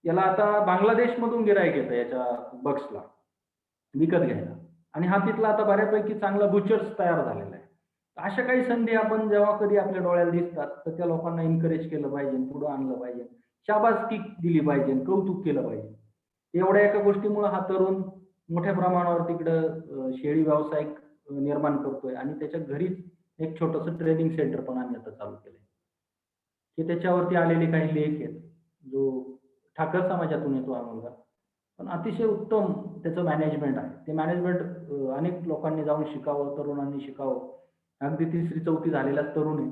याला आता बांगलादेशमधून गिराईक येतं याच्या बक्सला विकत घ्यायला आणि हा तिथला आता बऱ्यापैकी चांगला बुचर्स तयार झालेला आहे. अशा काही संधी आपण जेव्हा कधी आपल्या डोळ्याला दिसतात तर त्या लोकांना एन्करेज केलं पाहिजे, पुढं आणलं पाहिजे, शाबासकी दिली पाहिजे, कौतुक केलं पाहिजे. एवढ्या एका गोष्टीमुळे हा तरुण मोठ्या प्रमाणावर तिकडं शेळी व्यावसायिक निर्माण करतोय आणि त्याच्या घरीच एक छोटंसं ट्रेनिंग सेंटर पण आम्ही आता चालू केलंय. हे त्याच्यावरती आलेले काही लेख आहेत. जो ठाकर समाजातून येतो हा मुलगा. पण अतिशय उत्तम त्याचं मॅनेजमेंट आहे. ते मॅनेजमेंट अनेक लोकांनी जाऊन शिकावं, तरुणांनी शिकावं. अगदी 3री 4थी झालेला तरुण आहे.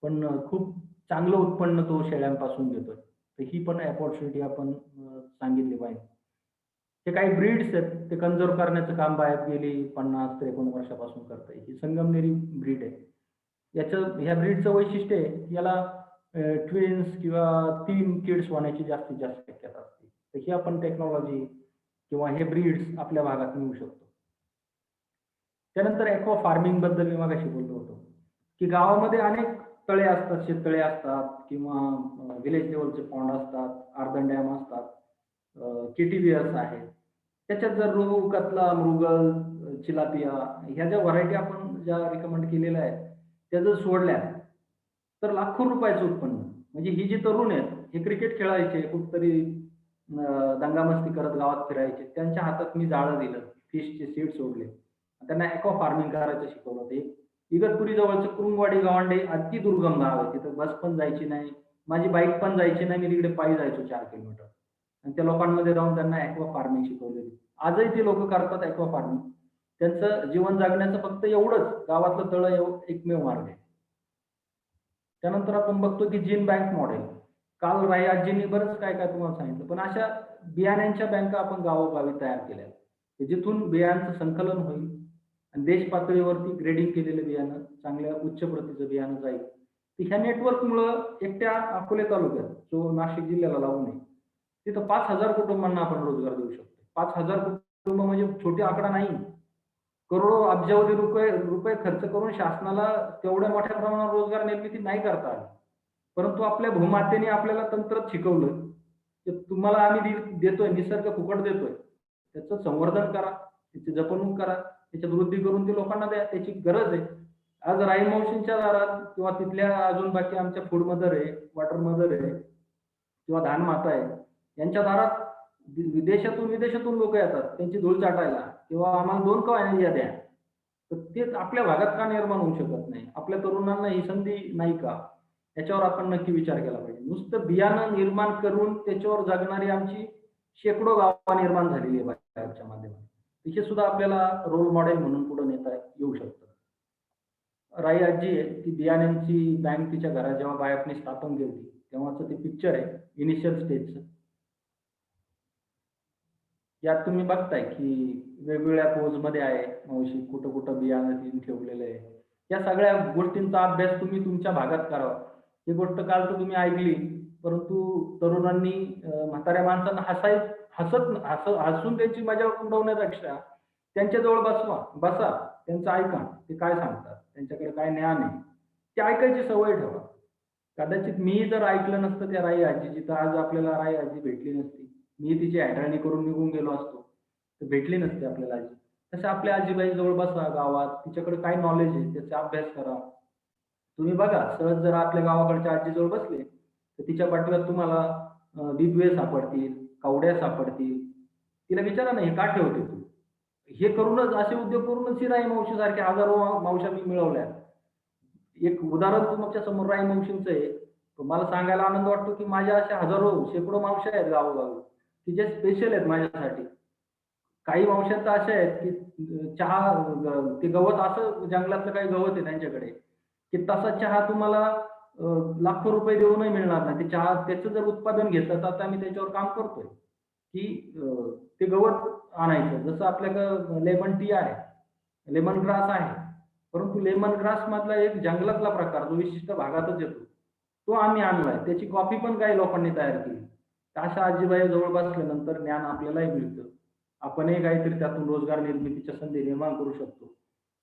पण खूप चांगलं उत्पन्न तो शेळ्यांपासून घेतोय. तर ही पण अपॉर्च्युनिटी आपण सांगितली पाहिजे. ते काही ब्रीड्स आहेत ते कन्झर्व्ह करण्याचं काम बाहेर गेली 50-53 वर्षापासून करतंय. ही संगमनेरी ब्रीड आहे. ह्या ब्रीडचं वैशिष्ट्य आहे की याला ट्विन्स किंवा 3 किड्स होण्याची जास्तीत जास्त शक्यता असते. तर ही आपण टेक्नॉलॉजी किंवा हे ब्रीड्स आपल्या भागात नेऊ शकतो. त्यानंतर ॲक्वा फार्मिंग बद्दल मी मगाशी बोललो होतो की गावामध्ये अनेक तळे असतात, शेततळे असतात किंवा व्हिलेज लेवलचे पॉन्ड असतात, अर्बन डॅम असतात, केटीव्हीएस आहेत. त्याच्यात जर रोहू, कतला, मृगल, चिलापिया ह्या ज्या व्हरायटी आपण ज्या रिकमेंड केलेल्या आहेत त्या जर सोडल्या तर लाखो रुपयाचं उत्पन्न. म्हणजे ही जी तरुण आहेत हे क्रिकेट खेळायचे, कुठतरी दंगामस्ती करत गावात फिरायचे. त्यांच्या हातात मी जाळं दिलं, फिशचे सीड सोडले. त्यांना ॲक्वा फार्मिंग करायचं शिकवलं. ते इगतपुरी जवळचं कुरुंगवाडी गावंडे अति दुर्गम गाव आहे. तिथं बस पण जायची नाही, माझी बाईक पण जायची नाही. मी तिकडे पायी जायचो 4 किलोमीटर आणि त्या लोकांमध्ये राहून त्यांना ॲक्वा फार्मिंग शिकवलेली. आजही ते लोक करतात ॲक्वा फार्मिंग. त्यांचं जीवन जगण्याचं फक्त एवढंच गावातलं तळं एकमेव मार्ग आहे. त्यानंतर आपण बघतो की जीन बँक मॉडेल. काल राही आजींनी बरंच काय काय तुम्हाला सांगितलं. पण अशा बियाण्यांच्या बँका आपण गावोगावी तयार केल्या की जिथून बियांचं संकलन होईल आणि देश पातळीवरती ग्रेडिंग केलेलं बियाणं चांगल्या उच्च प्रतीचं बियाणं जाईल. तर ह्या नेटवर्कमुळं एकट्या अकोले तालुक्यात जो नाशिक जिल्ह्याला लागून आहे तिथं 5,000 कुटुंबांना आपण रोजगार देऊ शकतो. 5,000 कुटुंब म्हणजे छोटी आकडा नाही. करोडो अब्जावधी रुपये खर्च करून शासनाला तेवढ्या मोठ्या प्रमाणावर रोजगार निर्मिती नाही करता आली. परंतु आपल्या भूमातेने आपल्याला तंत्र शिकवलं की तुम्हाला आम्ही देतोय, निसर्ग फुकट देतोय, त्याचं संवर्धन करा, त्याची जपणूक करा, त्याच्यात वृद्धी करून ते लोकांना द्या. त्याची गरज आहे. आज राई मावशींच्या दारात किंवा तिथल्या अजून बाकी आमच्या फूड मदर आहे, वॉटर मदर आहे किंवा धान माता आहे, यांच्या दारात विदेशातून लोक येतात त्यांची धूळ चाटायला किंवा आम्हाला 2 कवायना द्या. तर तेच आपल्या भागात का निर्माण होऊ शकत नाही? आपल्या तरुणांना ही संधी नाही का? याच्यावर आपण नक्की विचार केला पाहिजे. नुसतं बियाणं निर्माण करून त्याच्यावर जगणारी आमची शेकडो गावं निर्माण झालेली आहे बायोच्या माध्यमातून. तिथे सुद्धा आपल्याला रोल मॉडेल म्हणून पुढे नेता येऊ शकतं. राई आजी आहे ती बियाण्यांची बँक तिच्या घरात जेव्हा बायफने स्थापन केली तेव्हाचं ते पिक्चर आहे इनिशियल स्टेजचं. यात तुम्ही बघताय की वेगवेगळ्या पोजमध्ये आहे मावशी, कुठं बियाणं तिने ठेवलेलं आहे. या सगळ्या गोष्टींचा अभ्यास तुम्ही तुमच्या भागात करावा. ही गोष्ट काल तर तुम्ही ऐकली, परंतु तरुणांनी म्हाताऱ्या माणसांना हसून त्यांची मजा उडवण्यापेक्षा त्यांच्याजवळ बसा, त्यांचं ऐका, ते काय सांगतात, त्यांच्याकडे काय ज्ञान आहे, ते ऐकायची सवय ठेवा. कदाचित मी जर ऐकलं नसतं त्या राई आजीची तर आज आपल्याला राई आजी भेटली नसती. मी तिची आठवणी करून निघून गेलो असतो तर भेटली नसते आपल्याला आजी. तसे आपल्या आजीबाई जवळ बसा गावात, तिच्याकडे काय नॉलेज आहे त्याचा अभ्यास करा. तुम्ही बघा सहज जर आपल्या गावाकडच्या आजीजवळ बसले, तर तिच्या पाठीवर तुम्हाला बिबवे सापडतील, कवड्या सापडतील. तिला विचारा ना, "हे का ठेवते तू?" हे करूनच असे उद्योग करूनच ही राई मावशीसारख्या हजारो मावश्या मी मिळवल्या. एक उदाहरण तुमच्या समोर राई मावशींचं आहे. तर मला सांगायला आनंद वाटतो, की माझ्या अशा हजारो, शेकडो मावश्या आहेत गावोगावी, की जे स्पेशल आहेत माझ्यासाठी. काही मावश्या तर अशा आहेत, की चहा ते गवत असं जंगलातलं काही गवत आहे त्यांच्याकडे, की तसा चहा तुम्हाला लाखो रुपये देऊनही मिळणार नाही. ते चहा त्याचं जर उत्पादन घेतलं, तर आता आम्ही त्याच्यावर काम करतोय, की ते गवत आणायचं. जसं आपल्याकडं लेमन टी आहे, लेमन ग्रास आहे. परंतु लेमन ग्रास मधला एक जंगलातला प्रकार जो विशिष्ट भागातच येतो, तो आम्ही आणलाय. त्याची कॉफी पण काही लोकांनी तयार केली. तर अशा आजीबाई जवळ बसल्यानंतर ज्ञान आपल्यालाही मिळतं. आपणही काहीतरी त्यातून रोजगार निर्मितीच्या संधी निर्माण करू शकतो.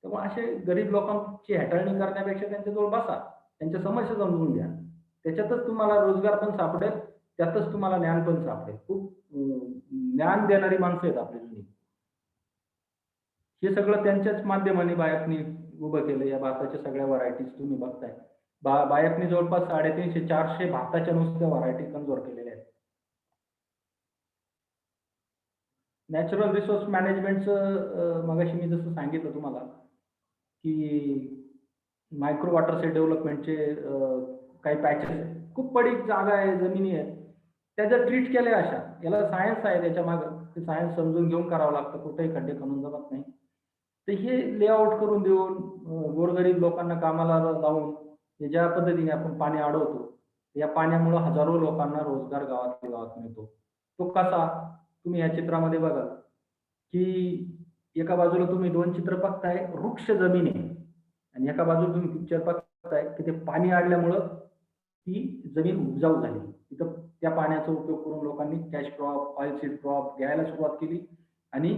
त्यामुळे असे गरीब लोकांची हेटाळणी करण्यापेक्षा त्यांच्याजवळ बसा. त्यांच्या समस्या समजून घ्या. त्याच्यातच तुम्हाला रोजगार पण सापडेल, त्यातच तुम्हाला ज्ञान पण सापडेल. खूप ज्ञान देणारी माणसं आहेत आपली जुनी. हे सगळं त्यांच्याच माध्यमाने बायफनी उभं केलं. या भाताच्या सगळ्या व्हरायटीज तुम्ही बघताय. बायफनी जवळपास 350-400 भाताच्या नुसत्या व्हरायटी कन्व्हर्ट केलेल्या आहेत. नॅचरल रिसोर्स मॅनेजमेंटचं मगाशी मी जसं सांगितलं तुम्हाला, की मायक्रो वॉटर सेट डेव्हलपमेंटचे काही पॅचेस आहेत. खूप पडीक जागा आहे, जमिनी आहेत. त्या जर ट्रीट केल्या अशा, याला सायन्स आहे त्याच्यामागं. ते सायन्स समजून घेऊन करावं लागतं. कुठेही खड्डे खणून जमत नाही. तर हे लेआउट करून देऊन गोरगरीब लोकांना कामाला लावून हे ज्या पद्धतीने आपण पाणी अडवतो, या पाण्यामुळं हजारो लोकांना रोजगार गावातल्या गावात मिळतो. तो कसा? तुम्ही या चित्रामध्ये बघा, की एका बाजूला तुम्ही 2 चित्र बघताय, वृक्ष जमीन आहे आणि एका बाजूला तुम्ही पिक्चर बघताय, की ते पाणी अडल्यामुळं ती जमीन उपजाऊ झाली. तिथं त्या पाण्याचा उपयोग करून लोकांनी cash crop, oil seed crop घ्यायला सुरुवात केली आणि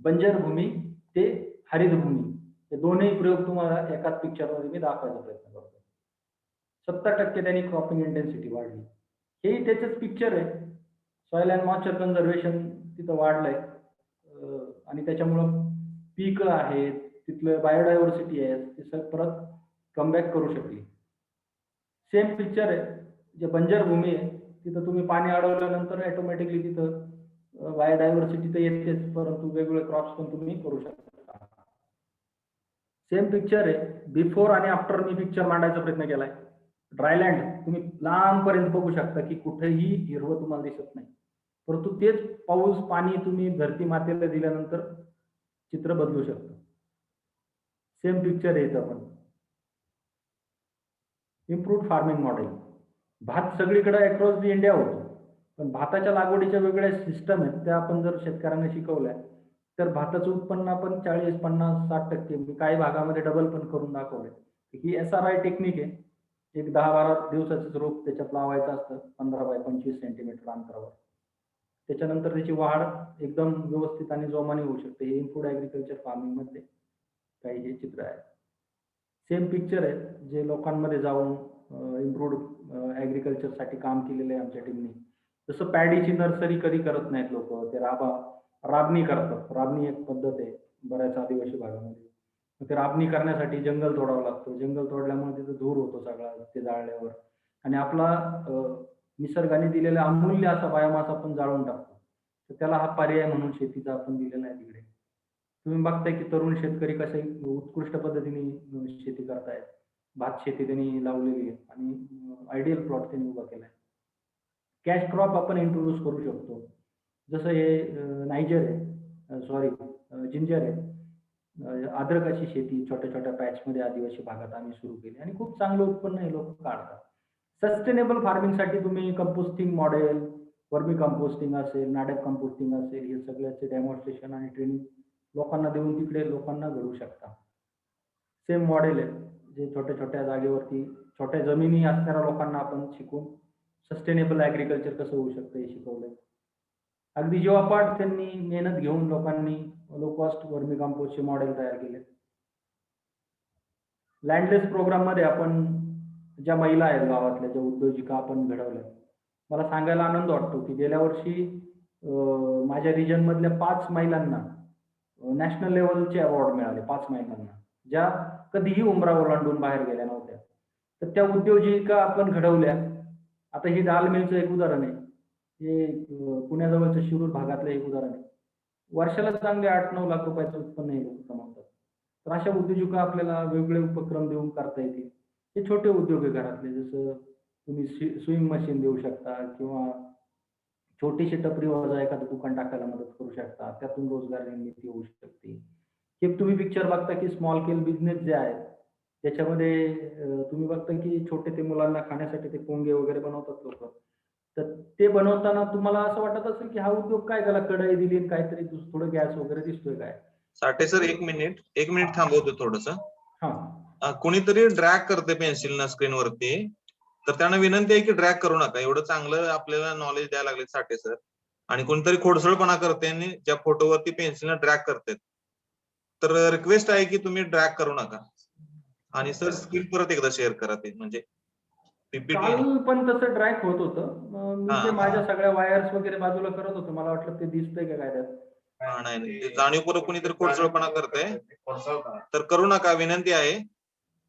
बंजर भूमी ते हरित भूमी हे दोन्ही प्रयोग तुम्हाला एकाच पिक्चरमध्ये मी दाखवायचा प्रयत्न करतो. 70% त्यांनी क्रॉपिंग इंटेन्सिटी वाढली. हेही त्याचंच पिक्चर आहे. सॉइल अँड मॉइश्चर कन्झर्वेशन तिथं वाढलंय आणि त्याच्यामुळं पीक आहेत, तिथलं बायोडायव्हर्सिटी आहे, ते सगळं परत कमबॅक करू शकली. सेम पिक्चर आहे. जे बंजर भूमी आहे, तिथं तुम्ही पाणी अडवल्यानंतर ऑटोमॅटिकली तिथं बायोडायव्हर्सिटी तर येतेच, परंतु वेगवेगळे क्रॉप्स पण तुम्ही करू शकता. सेम पिक्चर आहे. बिफोर आणि आफ्टर मी पिक्चर मांडायचा प्रयत्न केलाय. ड्रायलँड तुम्ही लांबपर्यंत बघू शकता, की कुठेही हिरवं तुम्हाला दिसत नाही. परंतु तेच पाऊस, पाणी तुम्ही धरती मातेला दिल्यानंतर चित्र बदलू शकतं. सेम पिक्चर आहे इथं पण. Improved farming model. भात सगळीकडे अक्रॉस दी इंडिया होतो. पण भाताच्या लागवडीच्या वेगळ्या सिस्टम आहेत. त्या आपण जर शेतकऱ्यांना शिकवल्या, तर भाताचं उत्पन्न आपण 40, 50, 60% काही भागामध्ये डबल पण करून दाखवलंय. ही SRI टेक्निक आहे. एक 10-12 दिवसाचंच रोप त्याच्यात लावायचं असतं 15 बाय 25 सेंटीमीटर अंतरावर. त्याच्यानंतर त्याची वाढ एकदम व्यवस्थित आणि जोमाने होऊ शकते. हे फूड ॲग्रीकल्चर फार्मिंगमधले काही हे चित्र आहे. सेम पिक्चर आहे जे लोकांमध्ये जाऊन इम्प्रूव्ड ॲग्रीकल्चरसाठी काम केलेलं आहे आमच्या टीमने. जसं पॅडीची नर्सरी कधी करत नाहीत लोकं. ते राबणी करतात. राबणी एक पद्धत आहे बऱ्याच आदिवासी भागामध्ये. मग ते राबणी करण्यासाठी जंगल तोडावं लागतं. जंगल तोडल्यामुळे तिथं धूर होतो सगळा ते जाळल्यावर आणि आपला निसर्गाने दिलेला अमूल्य असा बायोमास आपण जाळून टाकतो. तर त्याला हा पर्याय म्हणून शेतीचा आपण दिलेला आहे तिकडे. तुम्ही बघताय की तरुण शेतकरी कसे उत्कृष्ट पद्धतीने शेती करतायत. भात शेती त्यांनी लावलेली आहे आणि आयडियल प्लॉट त्यांनी उभा केलाय. कॅश क्रॉप आपण इंट्रोड्यूस करू शकतो. जसं हे नायजर आहे, सॉरी जिंजर आहे. अद्रकाची शेती छोट्या-छोट्या पॅचमध्ये आदिवासी भागात आम्ही सुरू केली आणि खूप चांगलं उत्पन्न हे लोकं काढतात. सस्टेनेबल फार्मिंगसाठी तुम्ही कंपोस्टिंग मॉडेल, वर्मी कंपोस्टिंग असेल, नाडॅप कंपोस्टिंग असेल, हे सगळ्याचे डेमॉन्स्ट्रेशन आणि ट्रेनिंग लोकांना देऊन तिकडे लोकांना घडवू शकता. सेम मॉडेल आहे, जे छोट्या-छोट्या जागेवरती छोट्या जमिनी असणाऱ्या लोकांना आपण शिकवून सस्टेनेबल ॲग्रीकल्चर कसं होऊ शकतं हे शिकवलंय. अगदी जीवापाड त्यांनी मेहनत घेऊन लोकांनी लो कॉस्ट वर्मी कंपोस्टचे मॉडेल तयार केले. लँडलेस प्रोग्राममध्ये आपण ज्या महिला आहेत गावातल्या, ज्या उद्योजिका आपण घडवल्या. मला सांगायला आनंद वाटतो, की गेल्या वर्षी माझ्या रिजनमधल्या 5 महिलांना नॅशनल लेवलचे अवॉर्ड मिळाले 5 महिलांना, ज्या कधीही उंबरा ओलांडून बाहेर गेल्या नव्हत्या. तर त्या उद्योजिका आपण घडवल्या. आता ही दाल मिलचं एक उदाहरण आहे. हे पुण्याजवळच्या शिरूर भागातलं एक उदाहरण आहे. वर्षाला चांगले 8-9 लाख रुपयाचं उत्पन्न हे लोक कमावतात. तर अशा उद्योजका आपल्याला वेगवेगळे उपक्रम देऊन करता येतील. हे छोटे उद्योग आहे घरातले, जसं तुम्ही स्विंग मशीन देऊ शकता किंवा छोटीशी टपरी वजा एखादं दुकान टाकायला मदत करू शकता. त्यातून रोजगार निर्मिती होऊ शकते. हे तुम्ही पिक्चर बघता की स्मॉल स्केल बिझनेस जे आहेत, त्याच्यामध्ये तुम्ही बघता की छोटे ते मुलांना खाण्यासाठी ते पोंगे वगैरे बनवतात लोकं. तर ते बनवताना तुम्हाला असं वाटत असेल की हा उद्योग काय, त्याला कढई दिली आणि काहीतरी थोडं गॅस वगैरे दिसतोय काय? साठे सर, एक मिनिट थांबवतो थोडस. हां. कोणीतरी ड्रॅग करते पेन्सिल ना स्क्रीन वरती, तर त्यांना विनंती आहे की ड्रॅग करू नका. एवढं चांगलं आपल्याला नॉलेज द्यायला लागले साठे सर. आणि कोणतरी खोडसळपणा करते आणि ज्या फोटोवरती पेन्सिलनं ड्रॅग करतात, तर रिक्वेस्ट आहे की तुम्ही ड्रॅग करू नका. आणि सर स्क्रीन परत एकदा शेअर करा, ते म्हणजे पीपीटी. काल पण तसं ड्रॅग होत होतं. मी ते माझ्या सगळ्या वायर्स वगैरे बाजूला करत होतो. मला वाटलं ते दिसतंय का काय त्यात. नाही, ते जाणीवपूर्वक कोणीतरी खोडसळपणा करतंय, तर करू नका, विनंती आहे.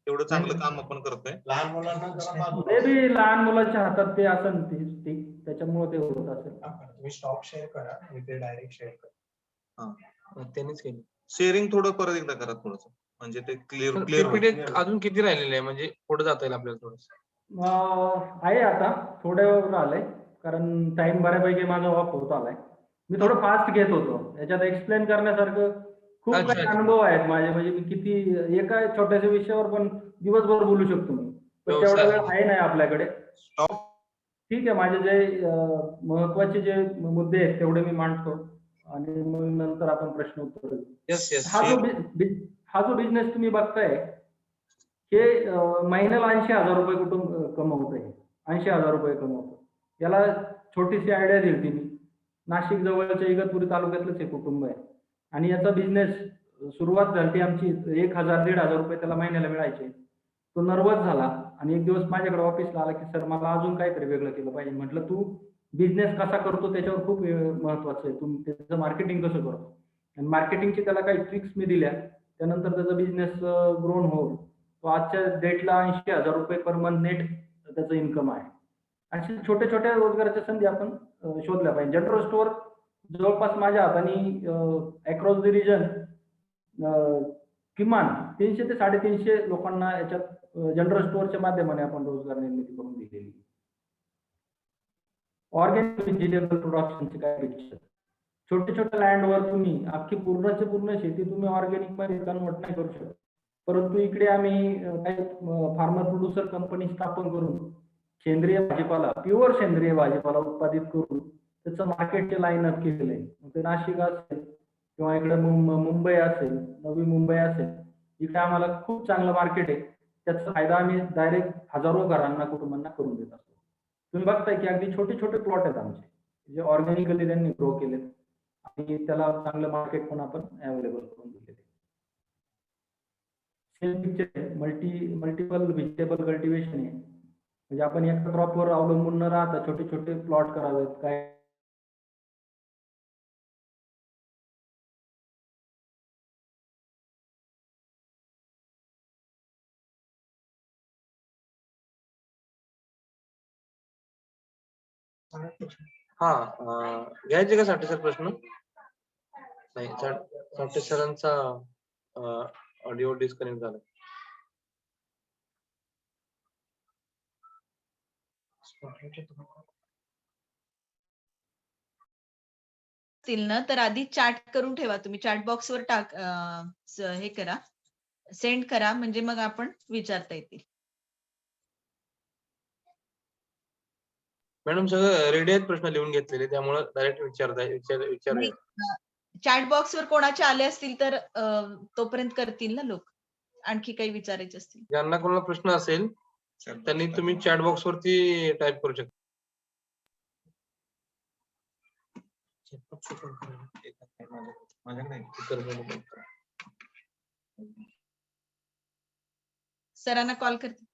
एवढं चांगलं काम आपण करतोय. लहान मुलांना मे बी लहान मुलांच्या हातात ते असेल ती स्टिक, त्याच्यामुळे ते होत असेल. तुम्ही स्टॉप शेअर करा आणि ते डायरेक्ट शेअर करा. त्यांनीच केलं. शेअरिंग थोडं परत एकदा करा थोडस, म्हणजे ते क्लिअर PPT अजून किती राहिलेले आहे, म्हणजे पुढे जाता येईल आपल्याला थोडस. आहे आता थोड्यावर आलंय, कारण टाइम बऱ्यापैकी माझा ऑफ होत आलाय. मी थोडं फास्ट घेत होतो. याच्यात एक्सप्लेन करण्यासारखं खूप अच्छा, काही अच्छा. अनुभव आहेत माझे. म्हणजे मी किती एका छोट्याशा विषयावर पण दिवसभर बोलू शकतो मी. पण तेवढा व्यवसाय. वेळ आहे नाही आपल्याकडे. स्टॉप. ठीक आहे, माझे जे महत्वाचे जे मुद्दे आहेत तेवढे मी मांडतो आणि मग नंतर आपण प्रश्न उत्तर देऊ. Yes yes. हा जो बिझनेस तुम्ही बघताय, हे महिन्याला 80,000 रुपये कुटुंब कमवतंय. 80,000 रुपये कमवतं. याला छोटीशी आयडिया दिली मी. नाशिक जवळच्या इगतपुरी तालुक्यातलंच हे कुटुंब आहे आणि याचा बिझनेस सुरुवात झाली आमची 1,000-1,500 रुपये त्याला महिन्याला मिळायचे. तो नर्वस झाला आणि एक दिवस माझ्याकडे ऑफिसला आला की सर मला अजून काहीतरी वेगळं केलं पाहिजे. म्हटलं तू बिझनेस कसा करतो त्याच्यावर खूप महत्वाचं आहे. तू त्याचं मार्केटिंग कसं करतो, आणि मार्केटिंगची त्याला काही ट्रिक्स मी दिल्या. त्यानंतर त्याचा बिझनेस ग्रोन होऊन तो आजच्या डेटला 80,000 रुपये पर मंथ नेट त्याचं इन्कम आहे. अशा छोट्या छोट्या रोजगाराच्या संधी आपण शोधल्या पाहिजे. जनरल स्टोअर जवळपास माझ्या हाताने अक्रॉस द रिजन किमान 300 ते 350 लोकांना याच्यात जनरल स्टोअरच्या माध्यमाने आपण रोजगार निर्मिती करून दिलेली. ऑर्गॅनिक व्हेजिटेबल प्रोडक्शनचे काय पिक्चर. छोट्या छोट्या लँडवर तुम्ही अख्खी पूर्णची पूर्ण शेती तुम्ही ऑर्गॅनिक मध्ये कन्वर्ट नाही करू शकत. परंतु इकडे आम्ही काही फार्मर प्रोड्युसर कंपनी स्थापन करून सेंद्रिय भाजीपाला, प्युअर सेंद्रिय भाजीपाला उत्पादित करून त्याचं मार्केटचे लाईन अप केलेलं आहे. ते नाशिक असेल किंवा इकडे मुंबई असेल, नवी मुंबई असेल, इकडे आम्हाला खूप चांगलं मार्केट आहे. त्याचा फायदा आम्ही डायरेक्ट हजारो घरांना, कुटुंबांना करून देत असतो. तुम्ही बघताय की अगदी छोटे छोटे प्लॉट आहेत आमचे, जे ऑर्गॅनिकली त्यांनी ग्रो केलेत आणि त्याला चांगलं मार्केट पण आपण अवेलेबल करून दिलेले. Same picture multiple vegetable cultivation आहे. म्हणजे आपण एका क्रॉपवर अवलंबून न राहता छोटे छोटे प्लॉट करावेत. काय हा, घ्यायचे का साठे सर प्रश्न? नाही, साठे सरांचा ऑडिओ डिस्कनेक्ट झाला. असतील ना तर आधी चॅट करून ठेवा. तुम्ही चॅट बॉक्सवर हे करा, सेंड करा, म्हणजे मग आपण विचारता येतील. मॅडम सगळं रेडी आहेत प्रश्न लिहून घेतलेले, त्यामुळे डायरेक्ट विचारूया. चॅट बॉक्सवर कोणाचे आले असतील तर तोपर्यंत करतील ना लोक. आणखी काही विचारायचे असतील. ज्यांना कोणाला प्रश्न असेल त्यांनी तुम्ही चॅट बॉक्स वरती टाईप करू शकता. सरांना कॉल करते.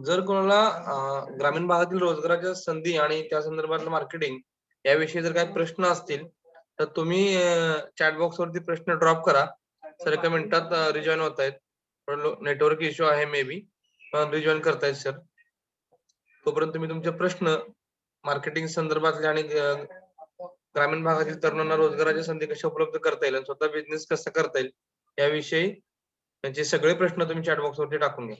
जर कोणाला ग्रामीण भागातील रोजगाराच्या संधी आणि त्या संदर्भातलं मार्केटिंग याविषयी जर काही प्रश्न असतील तर तुम्ही चॅट बॉक्स वरती प्रश्न ड्रॉप करा. सर एका मिनिटात रिजॉईन होत आहेत. नेटवर्क इश्यू आहे मे बी, पण रिजॉईन करतायत सर. तोपर्यंत तुम्ही तुमचे प्रश्न मार्केटिंग संदर्भातले आणि ग्रामीण भागातील तरुणांना रोजगाराच्या संधी कशा उपलब्ध करता येईल आणि स्वतः बिझनेस कसा करता येईल याविषयी त्यांचे सगळे प्रश्न तुम्ही चॅट बॉक्स वरती टाकून घ्या.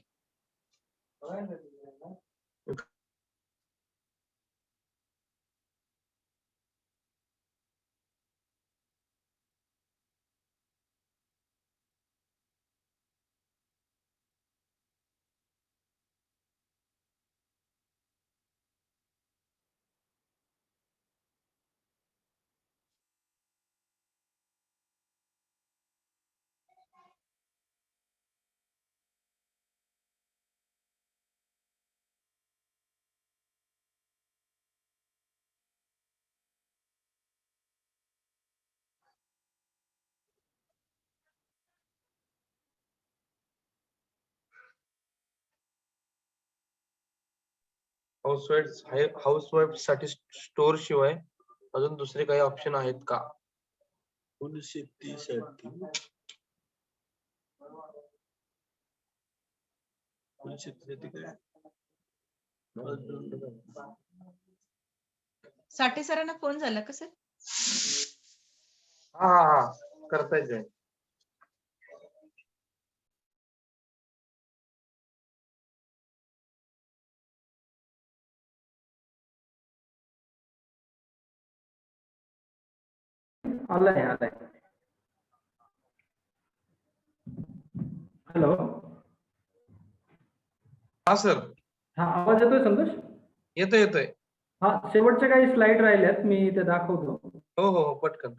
हाऊसवाईफ साठी स्टोर शिवाय अजून दुसरे काही ऑप्शन आहेत का? शेतीसाठी काय? साठे सरांना फोन झाला का सर? हा करता येईल. आलाय. हॅलो. हा सर. हा, आवाज येतोय संतोष? येतोय. हा, शेवटच्या काही स्लाइड राहिल्यात, मी ते दाखवतो. हो पटकन.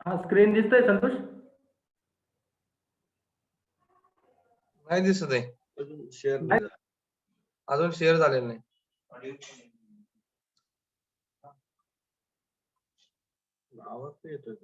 हा, स्क्रीन दिसतोय संतोष? नाही दिसत आहे. अजून शेअर झालेलं नाही. आवाज येतोय.